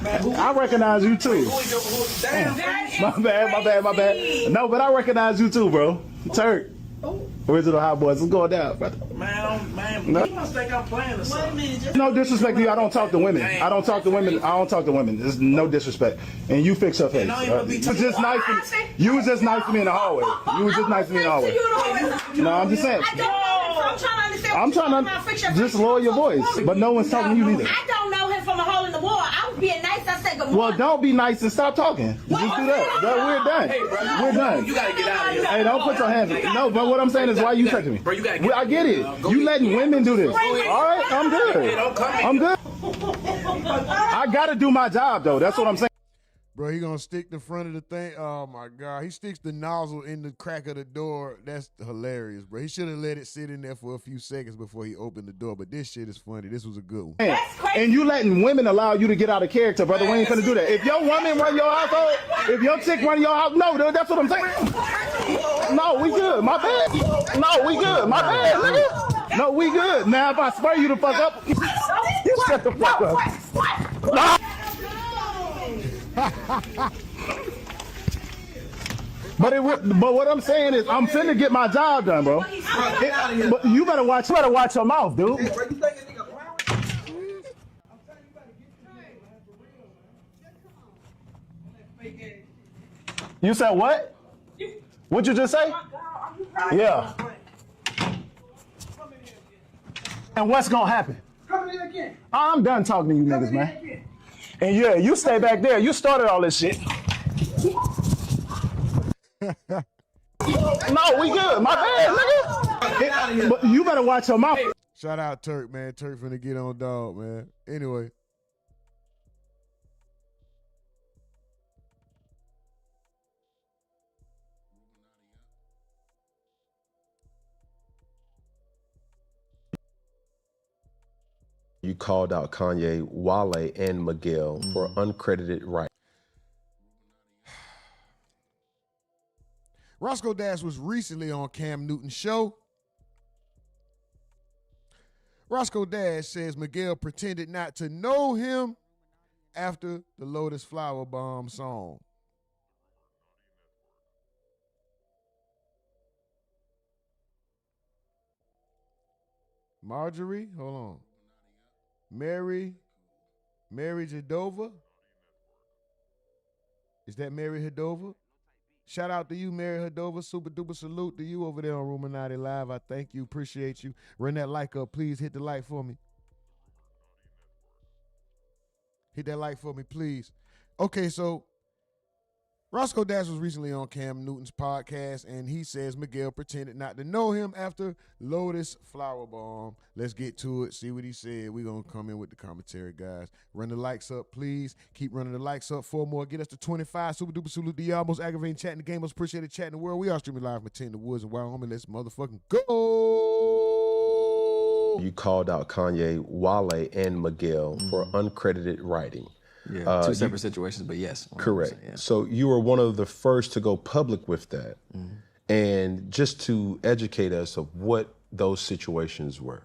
I recognize you too. My bad. No, but I recognize you too, bro. Turk. Original Hot Boys. What's going down, brother? Man, No. you must think I'm playing or something. No disrespect to you. I don't talk to women. I don't talk to women. There's no disrespect. And you fix your face. You was just nice to me. You was just nice to me in the hallway. No, I'm just saying. I'm trying to understand. I'm trying to just lower your voice, but no one's talking to you either. I don't know him from a hole in the wall. I was being nice. I said good morning. Well, don't be nice and stop talking. Just do that. We're done. Hey, bro, We're done. You gotta get out of here. Hey, don't put your hands up. No, but what I'm saying is why you touching me? Bro, you gotta get I get it. You letting women do this. All right, I'm good. I'm good. I gotta do my job though. That's what I'm saying. Bro, he gonna stick the front of the thing. Oh my God. He sticks the nozzle in the crack of the door. That's hilarious, bro. He should have let it sit in there for a few seconds before he opened the door. But this shit is funny. This was a good one. And you letting women allow you to get out of character, brother. We ain't finna do that. If your woman run your household, if your chick run your house, no, that's what I'm saying. No, we good. My bad. No, we good. My bad, nigga. No, we good. Now if I spray you the fuck up, you shut the fuck up. No. But what I'm saying is, I'm finna get my job done, bro. But you better watch your mouth, dude. You said what? What'd you just say? Yeah. And what's gonna happen? I'm done talking to you niggas, man. And yeah, you stay back there. You started all this shit. No, we good. My bad, nigga. But you better watch your mouth. Shout out Turk, man. Turk finna get on dog, man. Anyway. You called out Kanye, Wale, and Miguel for uncredited right. Rosco Dash was recently on Cam Newton's show. Rosco Dash says Miguel pretended not to know him after the Lotus Flower Bomb song. Marjorie, hold on. Mary Jadova? Is that Mary Hadova? Shout out to you, Mary Hadova. Super duper salute to you over there on Ruminati Live. I thank you, appreciate you. Run that like up, please. Hit the like for me. Hit that like for me, please. Okay, so Rosco Dash was recently on Cam Newton's podcast, and he says Miguel pretended not to know him after Lotus Flower Bomb. Let's get to it, see what he said. We're going to come in with the commentary, guys. Run the likes up, please. Keep running the likes up. 4 more. Get us to 25. Super duper salute to y'all. Most aggravating chat in the game. Most appreciated chat in the world. We are streaming live from 10 in the woods and Wyoming. Let's motherfucking go. You called out Kanye, Wale, and Miguel for uncredited writing. Yeah, two separate situations, but yes. Correct. Yeah. So you were one of the first to go public with that. And just to educate us of what those situations were,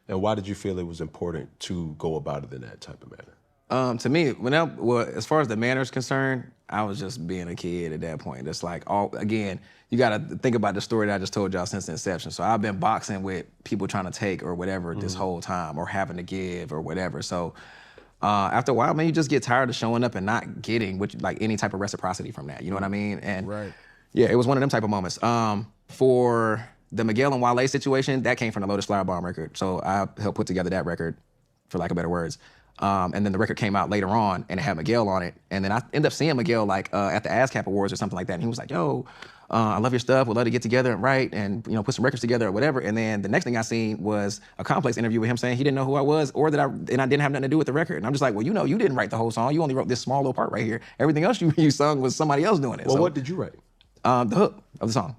and why did you feel it was important to go about it in that type of manner? To me, as far as the manner is concerned, I was just being a kid at that point. It's like, again, you got to think about the story that I just told y'all since the inception. So I've been boxing with people trying to take or whatever this whole time, or having to give or whatever. So after a while, man, you just get tired of showing up and not getting like any type of reciprocity from that. You know what I mean? And yeah, it was one of them type of moments. For the Miguel and Wale situation, that came from the Lotus Flower Bomb record. So I helped put together that record, for lack of better words. And then the record came out later on, and it had Miguel on it. And then I ended up seeing Miguel like at the ASCAP Awards or something like that. And he was like, yo, I love your stuff. We'd love to get together and write and put some records together or whatever. And then the next thing I seen was a Complex interview with him saying he didn't know who I was, or that I didn't have nothing to do with the record. And I'm just like, well, you didn't write the whole song. You only wrote this small little part right here. Everything else you sung was somebody else doing it. Well, so, what did you write? The hook of the song.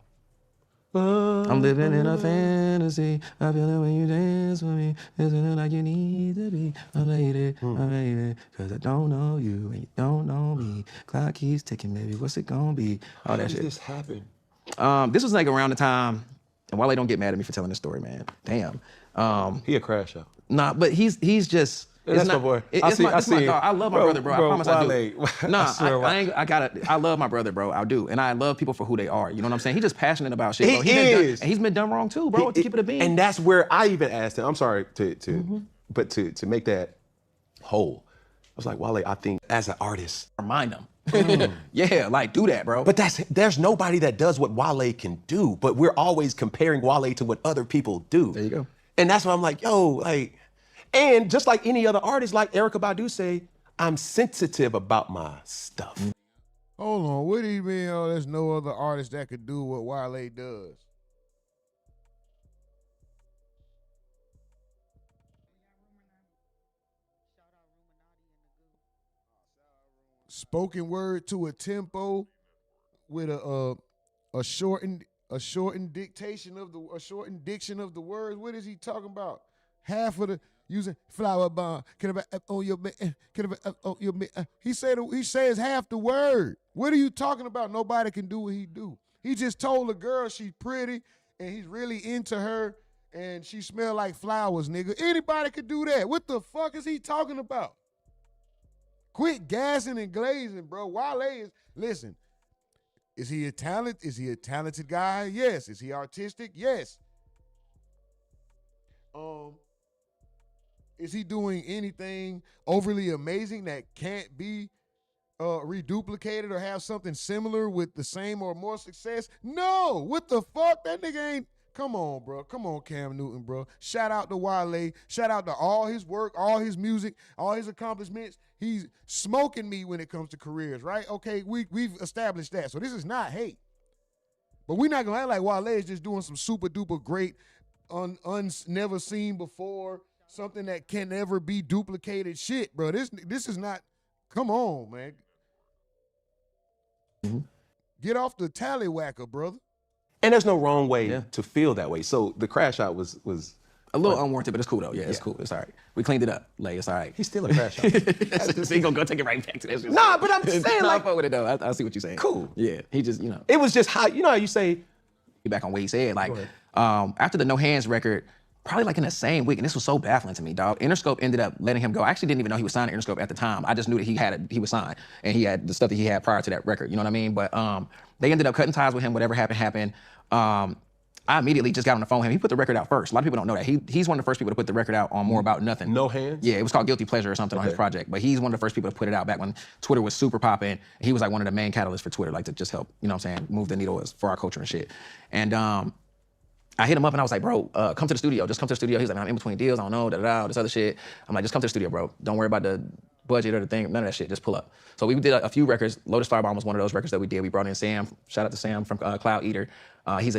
I'm living in a fantasy. I feel it when you dance with me. Isn't it like you need to be a lady, my baby? Cause I don't know you and you don't know me. Clock keeps ticking, baby. What's it gonna be? All that shit. How did this happen? This was like around the time, and Wale don't get mad at me for telling this story, man. Damn. He a crash out. Nah, but he's just. That's my boy. I love my brother, bro. I promise I do. Nah, I love my brother, bro. I do. And I love people for who they are. You know what I'm saying? He's just passionate about shit, bro. And he's been done wrong too, bro. To keep it a bean. And that's where I even asked him, I'm sorry but to make that whole, I was like, Wale, I think as an artist, remind him. Yeah, like do that, bro. But there's nobody that does what Wale can do, but we're always comparing Wale to what other people do. There you go. And that's why I'm like, yo, like, and just like any other artist, like Erykah Badu say, I'm sensitive about my stuff. Hold on, what do you mean? Oh, there's no other artist that could do what Wale does. Spoken word to a tempo with a shortened diction of the words. What is he talking about? Half of the using flower bomb. Can I on your man? Can I on your man? He says half the word. What are you talking about? Nobody can do what he do. He just told a girl she's pretty and he's really into her and she smell like flowers, nigga. Anybody could do that. What the fuck is he talking about? Quit gassing and glazing, bro. Wale is, listen, is he a talented guy? Yes. Is he artistic? Yes. Is he doing anything overly amazing that can't be reduplicated or have something similar with the same or more success? No. What the fuck? That nigga ain't. Come on, bro. Come on, Cam Newton, bro. Shout out to Wale. Shout out to all his work, all his music, all his accomplishments. He's smoking me when it comes to careers, right? Okay, we've established that. So this is not hate. But we're not going to act like Wale is just doing some super duper great, never seen before, something that can never be duplicated shit, bro. This is not, come on, man. Mm-hmm. Get off the tallywhacker, brother. And there's no wrong way to feel that way. So the crash out was a little unwarranted, but it's cool though. Yeah, it's cool. It's all right. We cleaned it up. Like, it's all right. He's still a crash out. So he gonna go take it right back to that shit. Nah, but I'm saying, I like, fuck with it though. I see what you're saying. Cool. Yeah, he just, it was just how, how you say, back on what he said, like, after the No Hands record, probably like in the same week, and this was so baffling to me, dog. Interscope ended up letting him go. I actually didn't even know he was signed to Interscope at the time. I just knew that he was signed, and he had the stuff that he had prior to that record. You know what I mean? But they ended up cutting ties with him. Whatever happened. I immediately just got on the phone with him. He put the record out first. A lot of people don't know that. He's one of the first people to put the record out on More About Nothing. No Hands? Yeah, it was called Guilty Pleasure or something on his project. But he's one of the first people to put it out back when Twitter was super popping. He was like one of the main catalysts for Twitter, like to just help, you know what I'm saying, move the needle for our culture and shit. And I hit him up and I was like, bro, come to the studio. Just come to the studio. He's like, I'm in between deals. I don't know, this other shit. I'm like, just come to the studio, bro. Don't worry about the budget or the thing, none of that shit. Just pull up. So we did a few records. Lotus Firebomb was one of those records that we did. We brought in Sam. Shout out to Sam from Cloud Eater. He's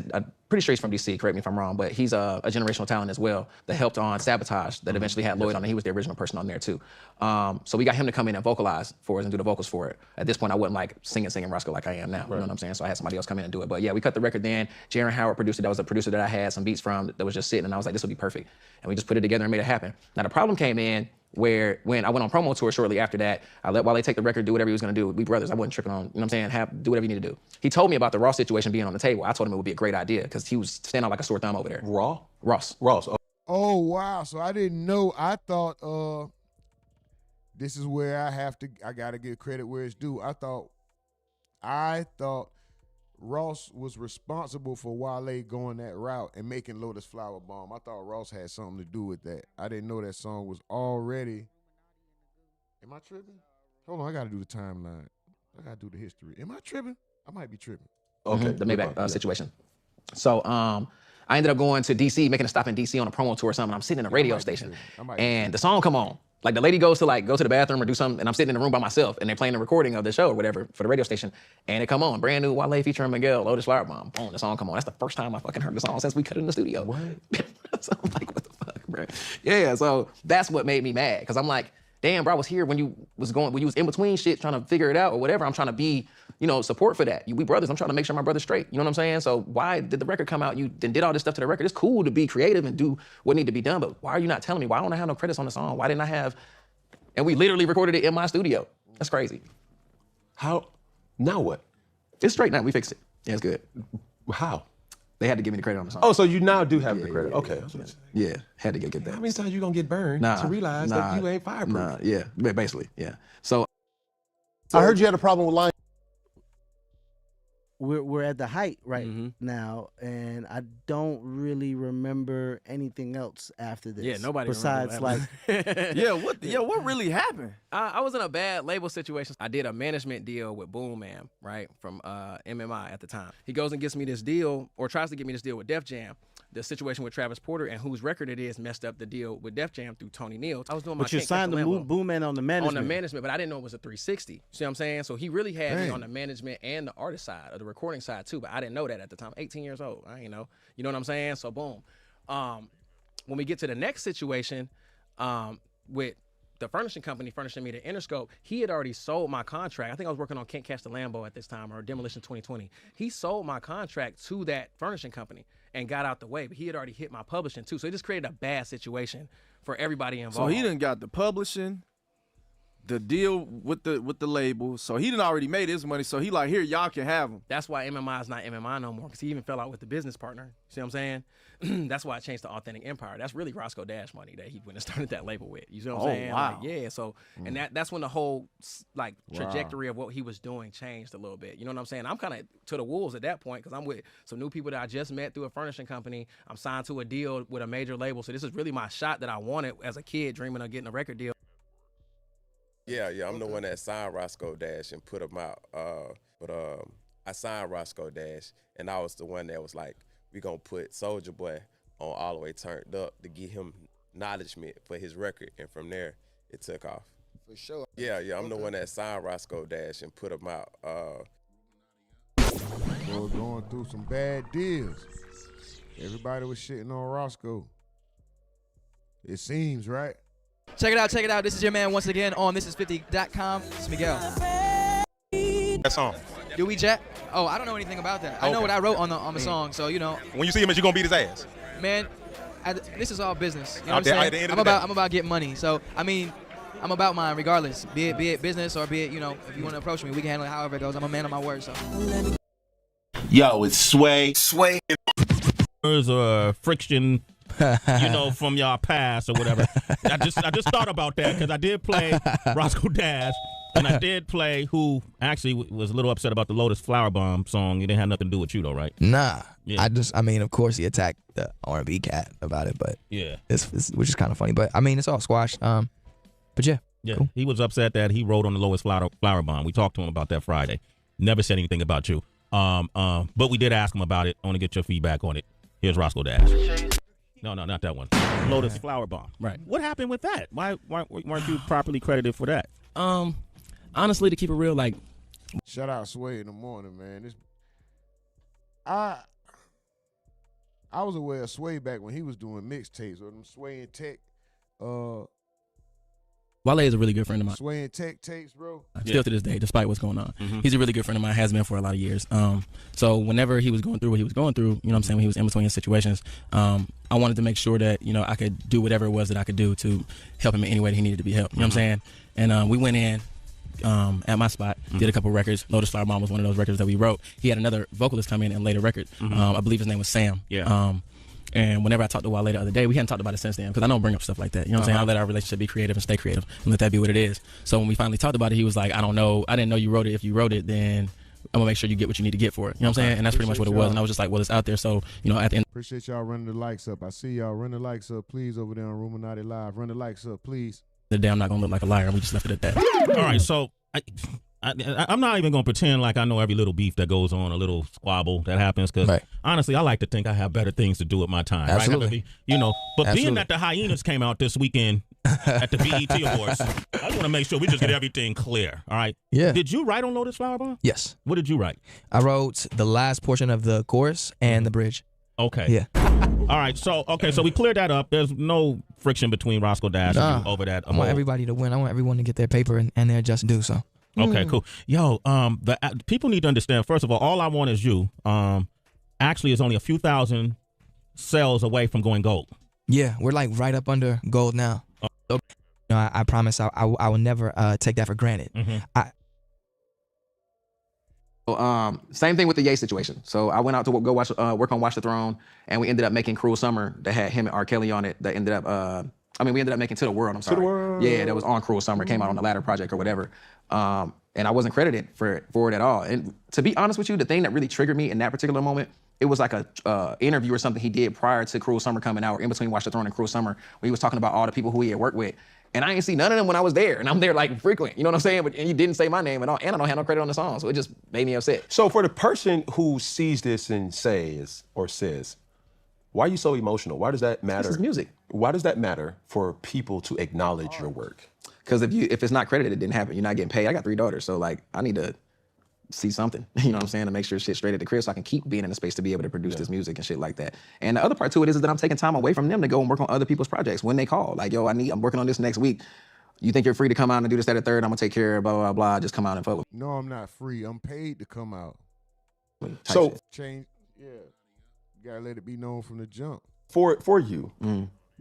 pretty sure he's from DC, correct me if I'm wrong, but he's a generational talent as well that helped on Sabotage that eventually had Lloyd on it. He was the original person on there too. So we got him to come in and vocalize for us and do the vocals for it. At this point, I wasn't like singing Roscoe like I am now. Right. You know what I'm saying? So I had somebody else come in and do it. But yeah, we cut the record then. Jaron Howard produced it. That was a producer that I had some beats from that was just sitting, and I was like, this will be perfect. And we just put it together and made it happen. Now the problem came in where when I went on promo tour shortly after that, I let Wale take the record, do whatever he was gonna do. We brothers, I wasn't tripping on, you know what I'm saying? Do whatever you need to do. He told me about the Ross situation being on the table. I told him it would be a great idea because he was standing out like a sore thumb over there. Ross. Oh, wow. So I didn't know. I thought this is where I gotta give credit where it's due. I thought Ross was responsible for Wale going that route and making Lotus Flower Bomb. I thought Ross had something to do with that. I didn't know that song was already. Am I tripping? Hold on, I gotta do the timeline. I gotta do the history. Am I tripping? I might be tripping. Okay, the Maybach situation. So I ended up going to DC, making a stop in DC on a promo tour or something. I'm sitting in a radio station, and the song come on. Like the lady goes to go to the bathroom or do something, and I'm sitting in the room by myself, and they're playing the recording of the show or whatever for the radio station, and it come on, brand new Wale featuring Miguel, Lotus Flower Bomb. Boom, the song come on. That's the first time I fucking heard the song since we cut it in the studio. What? So I'm like, what the fuck, bro? Yeah, so that's what made me mad, because I'm like, damn, bro, I was here when you was in between shit trying to figure it out or whatever. I'm trying to be, support for that. We brothers, I'm trying to make sure my brother's straight. You know what I'm saying? So why did the record come out? You then did all this stuff to the record. It's cool to be creative and do what need to be done, but why are you not telling me? Why don't I have no credits on the song? Why didn't I have... And we literally recorded it in my studio. That's crazy. How? Now what? It's straight now. We fixed it. Yeah, it's good. How? They had to give me the credit on the song. Oh, so you now do have the credit. Okay. Yeah, had to get that. How many times you gonna get burned to realize that you ain't fireproof? Yeah, basically, yeah. So I heard you had a problem with lying. We're at the height right now, and I don't really remember anything else after this. Yeah, nobody besides like. What really happened? I was in a bad label situation. I did a management deal with Boom Man, right, from MMI at the time. He goes and gets me this deal, or tries to get me this deal with Def Jam. The situation with Travis Porter and whose record it is messed up the deal with Def Jam through Tony Neal. I was doing my But you signed the Boom Man on the management. On the management, but I didn't know it was a 360. See what I'm saying? So he really had me on the management and the artist side, or the recording side too, but I didn't know that at the time. 18 years old, I ain't know. You know what I'm saying? So boom. When we get to the next situation with the furnishing company furnishing me the Interscope, he had already sold my contract. I think I was working on Can't Catch the Lambo at this time, or Demolition 2020. He sold my contract to that furnishing company and got out the way, but he had already hit my publishing too. So it just created a bad situation for everybody involved. So he done got the publishing, the deal with the label. So he done already made his money. So he like, here, y'all can have him. That's why MMI is not MMI no more, because he even fell out with the business partner. See what I'm saying? That's why I changed to Authentic Empire. That's really Rosco Dash money that he went and started that label with. You see what I'm saying? Wow. Like, yeah. So and that's when the whole like trajectory of what he was doing changed a little bit. You know what I'm saying? I'm kind of to the wolves at that point, because I'm with some new people that I just met through a furnishing company. I'm signed to a deal with a major label. So this is really my shot that I wanted as a kid, dreaming of getting a record deal. Yeah, I'm the one that signed Rosco Dash and put him out. I signed Rosco Dash, and I was the one that was like, we gonna put Soulja Boy on All the Way Turned Up to give him acknowledgement for his record, and from there, it took off. For sure. Yeah, I'm the one that signed Rosco Dash and put him out. We're going through some bad deals. Everybody was shitting on Roscoe. It seems, right? Check it out. This is your man once again on thisis50.com. It's Miguel. That song. Do we Jack? Oh, I don't know anything about that. I know what I wrote on the song, so you know. When you see him, you gonna beat his ass. Man, this is all business. You know Out what I'm there, saying? at the end of the day. I'm about getting money. So I mean, I'm about mine regardless. Be it business or be it, you know, if you want to approach me, we can handle it however it goes. I'm a man of my word, so. Yo, it's Sway. Or friction, you know, from y'all past or whatever. I just thought about that because I did play Rosco Dash, and I did play who actually was a little upset about the Lotus Flower Bomb song. It didn't have nothing to do with you though, right? Nah. Yeah. I mean, of course he attacked the R&B cat about it, but yeah, it's which is kind of funny. But I mean, it's all squashed. But yeah. Cool. He was upset that he wrote on the Lotus Flower Bomb. We talked to him about that Friday. Never said anything about you. But we did ask him about it. I want to get your feedback on it. Here's Rosco Dash. No, not that one. Lotus Flower Bomb. Right. What happened with that? Why weren't you properly credited for that? Honestly, to keep it real, like. Shout out Sway in the morning, man. I was aware of Sway back when he was doing mixtapes or them Sway and Tech. Wale is a really good friend of mine. Sway and Tech tapes, bro. Still to this day, despite what's going on. Mm-hmm. He's a really good friend of mine, has been for a lot of years. So whenever he was going through what he was going through, you know what I'm saying, when he was in between situations, I wanted to make sure that, you know, I could do whatever it was that I could do to help him in any way that he needed to be helped. You know what I'm saying? And we went in at my spot, did a couple records. Lotus Flower Bomb was one of those records that we wrote. He had another vocalist come in and later record. I believe his name was Sam. Yeah. And whenever I talked to Wale the other day, we hadn't talked about it since then because I don't bring up stuff like that. You know what I'm saying? I let our relationship be creative and stay creative and let that be what it is. So when we finally talked about it, he was like, I don't know. I didn't know you wrote it. If you wrote it, then I'm going to make sure you get what you need to get for it. You know what I'm saying? And that's pretty much what it was. And I was just like, well, it's out there. So, you know, at the end. Appreciate y'all running the likes up. I see y'all. Run the likes up, please, over there on Ruminati Live. Run the likes up, please. The day I'm not going to look like a liar. And we just left it at that. All right. So I'm not even going to pretend like I know every little beef that goes on, a little squabble that happens, because honestly, I like to think I have better things to do with my time. Absolutely. Right? You know, but Absolutely. being that the Hyenas came out this weekend at the BET Awards, I want to make sure we just get everything clear. All right? Yeah. Did you write on Lotus Flower Bomb? Yes. What did you write? I wrote the last portion of the chorus and the bridge. Okay. Yeah. All right. So we cleared that up. There's no friction between Rosco Dash and you over that. I want everybody to win. I want everyone to get their paper and their just due. So. Okay, cool. Yo, the people need to understand. First of all I want is you. Actually, is only a few thousand sales away from going gold. Yeah, we're like right up under gold now. So, you know, I promise I will never take that for granted. Same thing with the Ye situation. So I went out to go watch, work on Watch the Throne, and we ended up making Cruel Summer that had him and R. Kelly on it. That ended up. We ended up making To the World. I'm sorry. To the World. Yeah, that was on Cruel Summer. It came out on the latter project or whatever. And I wasn't credited for it at all. And to be honest with you, the thing that really triggered me in that particular moment, it was like a interview or something he did prior to Cruel Summer coming out, or in between Watch the Throne and Cruel Summer, where he was talking about all the people who he had worked with. And I didn't see none of them when I was there, and I'm there like frequent. You know what I'm saying? And he didn't say my name at all, and I don't have no credit on the song, so it just made me upset. So for the person who sees this and says, why are you so emotional? Why does that matter? This is music. Why does that matter for people to acknowledge your work? Because if it's not credited, it didn't happen. You're not getting paid. I got 3 daughters, so like I need to see something, you know what I'm saying, to make sure shit's straight at the crib so I can keep being in the space to be able to produce this music and shit like that. And the other part to it is that I'm taking time away from them to go and work on other people's projects when they call. Like, yo, I'm working on this next week. You think you're free to come out and do this, that, and third? I'm gonna take care of blah, blah, blah. Just come out and fuck with me. No, I'm not free. I'm paid to come out. So change, yeah. You gotta let it be known from the jump. For you,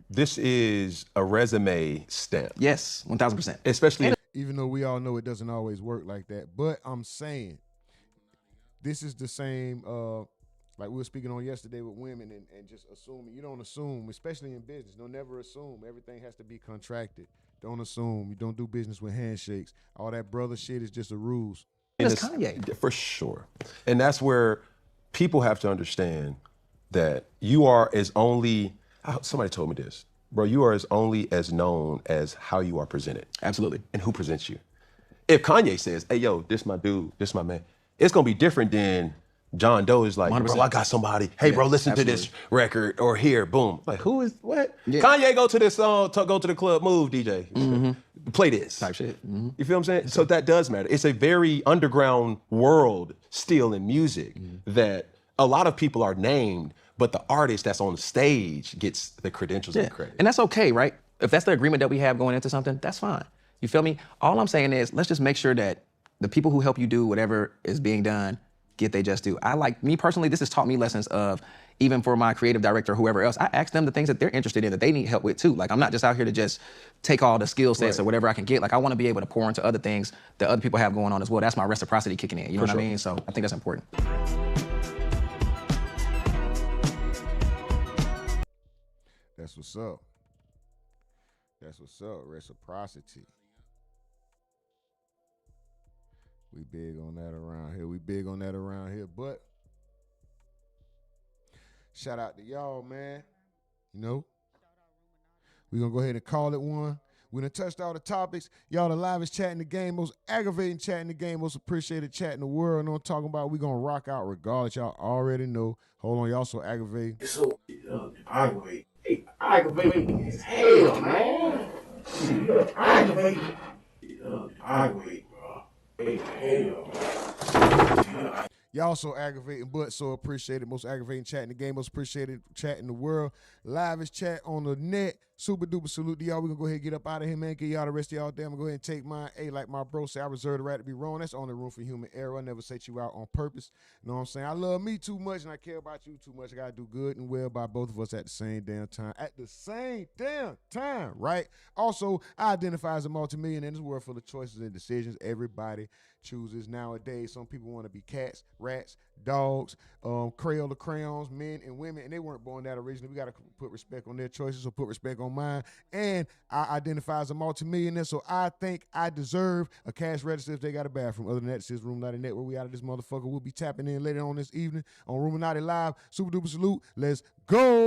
this is a resume stamp. Yes, 1000%. Especially Even though we all know it doesn't always work like that. But I'm saying, this is the same, like we were speaking on yesterday with women and just assuming. You don't assume, especially in business. Don't never assume. Everything has to be contracted. Don't assume. You don't do business with handshakes. All that brother shit is just the rules. And it's Kanye. For sure. And that's where people have to understand that you are as only, somebody told me this, bro, you are as only as known as how you are presented. Absolutely. And who presents you. If Kanye says, hey, yo, this my dude, this my man, it's going to be different than John Doe is like, 100%. bro, I got somebody. Hey, bro, listen to this record or here, boom. Like, who is, what? Yeah. Kanye, go to this song, go to the club, move, DJ. Play this. Type shit. You feel what I'm saying? So that does matter. It's a very underground world still in music that a lot of people are named, but the artist that's on the stage gets the credentials and credit. And that's okay, right? If that's the agreement that we have going into something, that's fine. You feel me? All I'm saying is, let's just make sure that the people who help you do whatever is being done get they just do. Me personally, this has taught me lessons of, even for my creative director, whoever else, I ask them the things that they're interested in, that they need help with too. Like, I'm not just out here to just take all the skill sets or whatever I can get. Like, I want to be able to pour into other things that other people have going on as well. That's my reciprocity kicking in, you know what I mean? So I think that's important. That's what's up. That's what's up, reciprocity. We big on that around here. But shout out to y'all, man. You know, we're going to go ahead and call it one. We done touched all the topics. Y'all the livest chat in the game, most aggravating chat in the game, most appreciated chat in the world. You know what I'm talking about? We going to rock out regardless. Y'all already know. Hold on, y'all so aggravating. It's so aggravating. Aggravating as hell, man. Aggravating. Aggravating, bro. Hell. Y'all so aggravating, but so appreciated. Most aggravating chat in the game, most appreciated chat in the world. Livest chat on the net. Super duper salute to y'all. We're going to go ahead and get up out of here, man. Get y'all the rest of y'all there. I'm going to go ahead and take mine. Hey, like my bro say, I reserve the right to be wrong. That's only room for human error. I never set you out on purpose. You know what I'm saying? I love me too much and I care about you too much. I got to do good and well by both of us at the same damn time. At the same damn time, right? Also, I identify as a multimillionaire in this world full of choices and decisions. Everybody chooses nowadays. Some people want to be cats, rats, dogs, Crayola crayons, men and women, and they weren't born that originally. We got to put respect on their choices, so put respect on mine. And I identify as a multimillionaire, so I think I deserve a cash register if they got a bathroom. Other than that, this is Ruminati Network. We out of this motherfucker. We'll be tapping in later on this evening on Ruminati Live. Super duper salute. Let's go.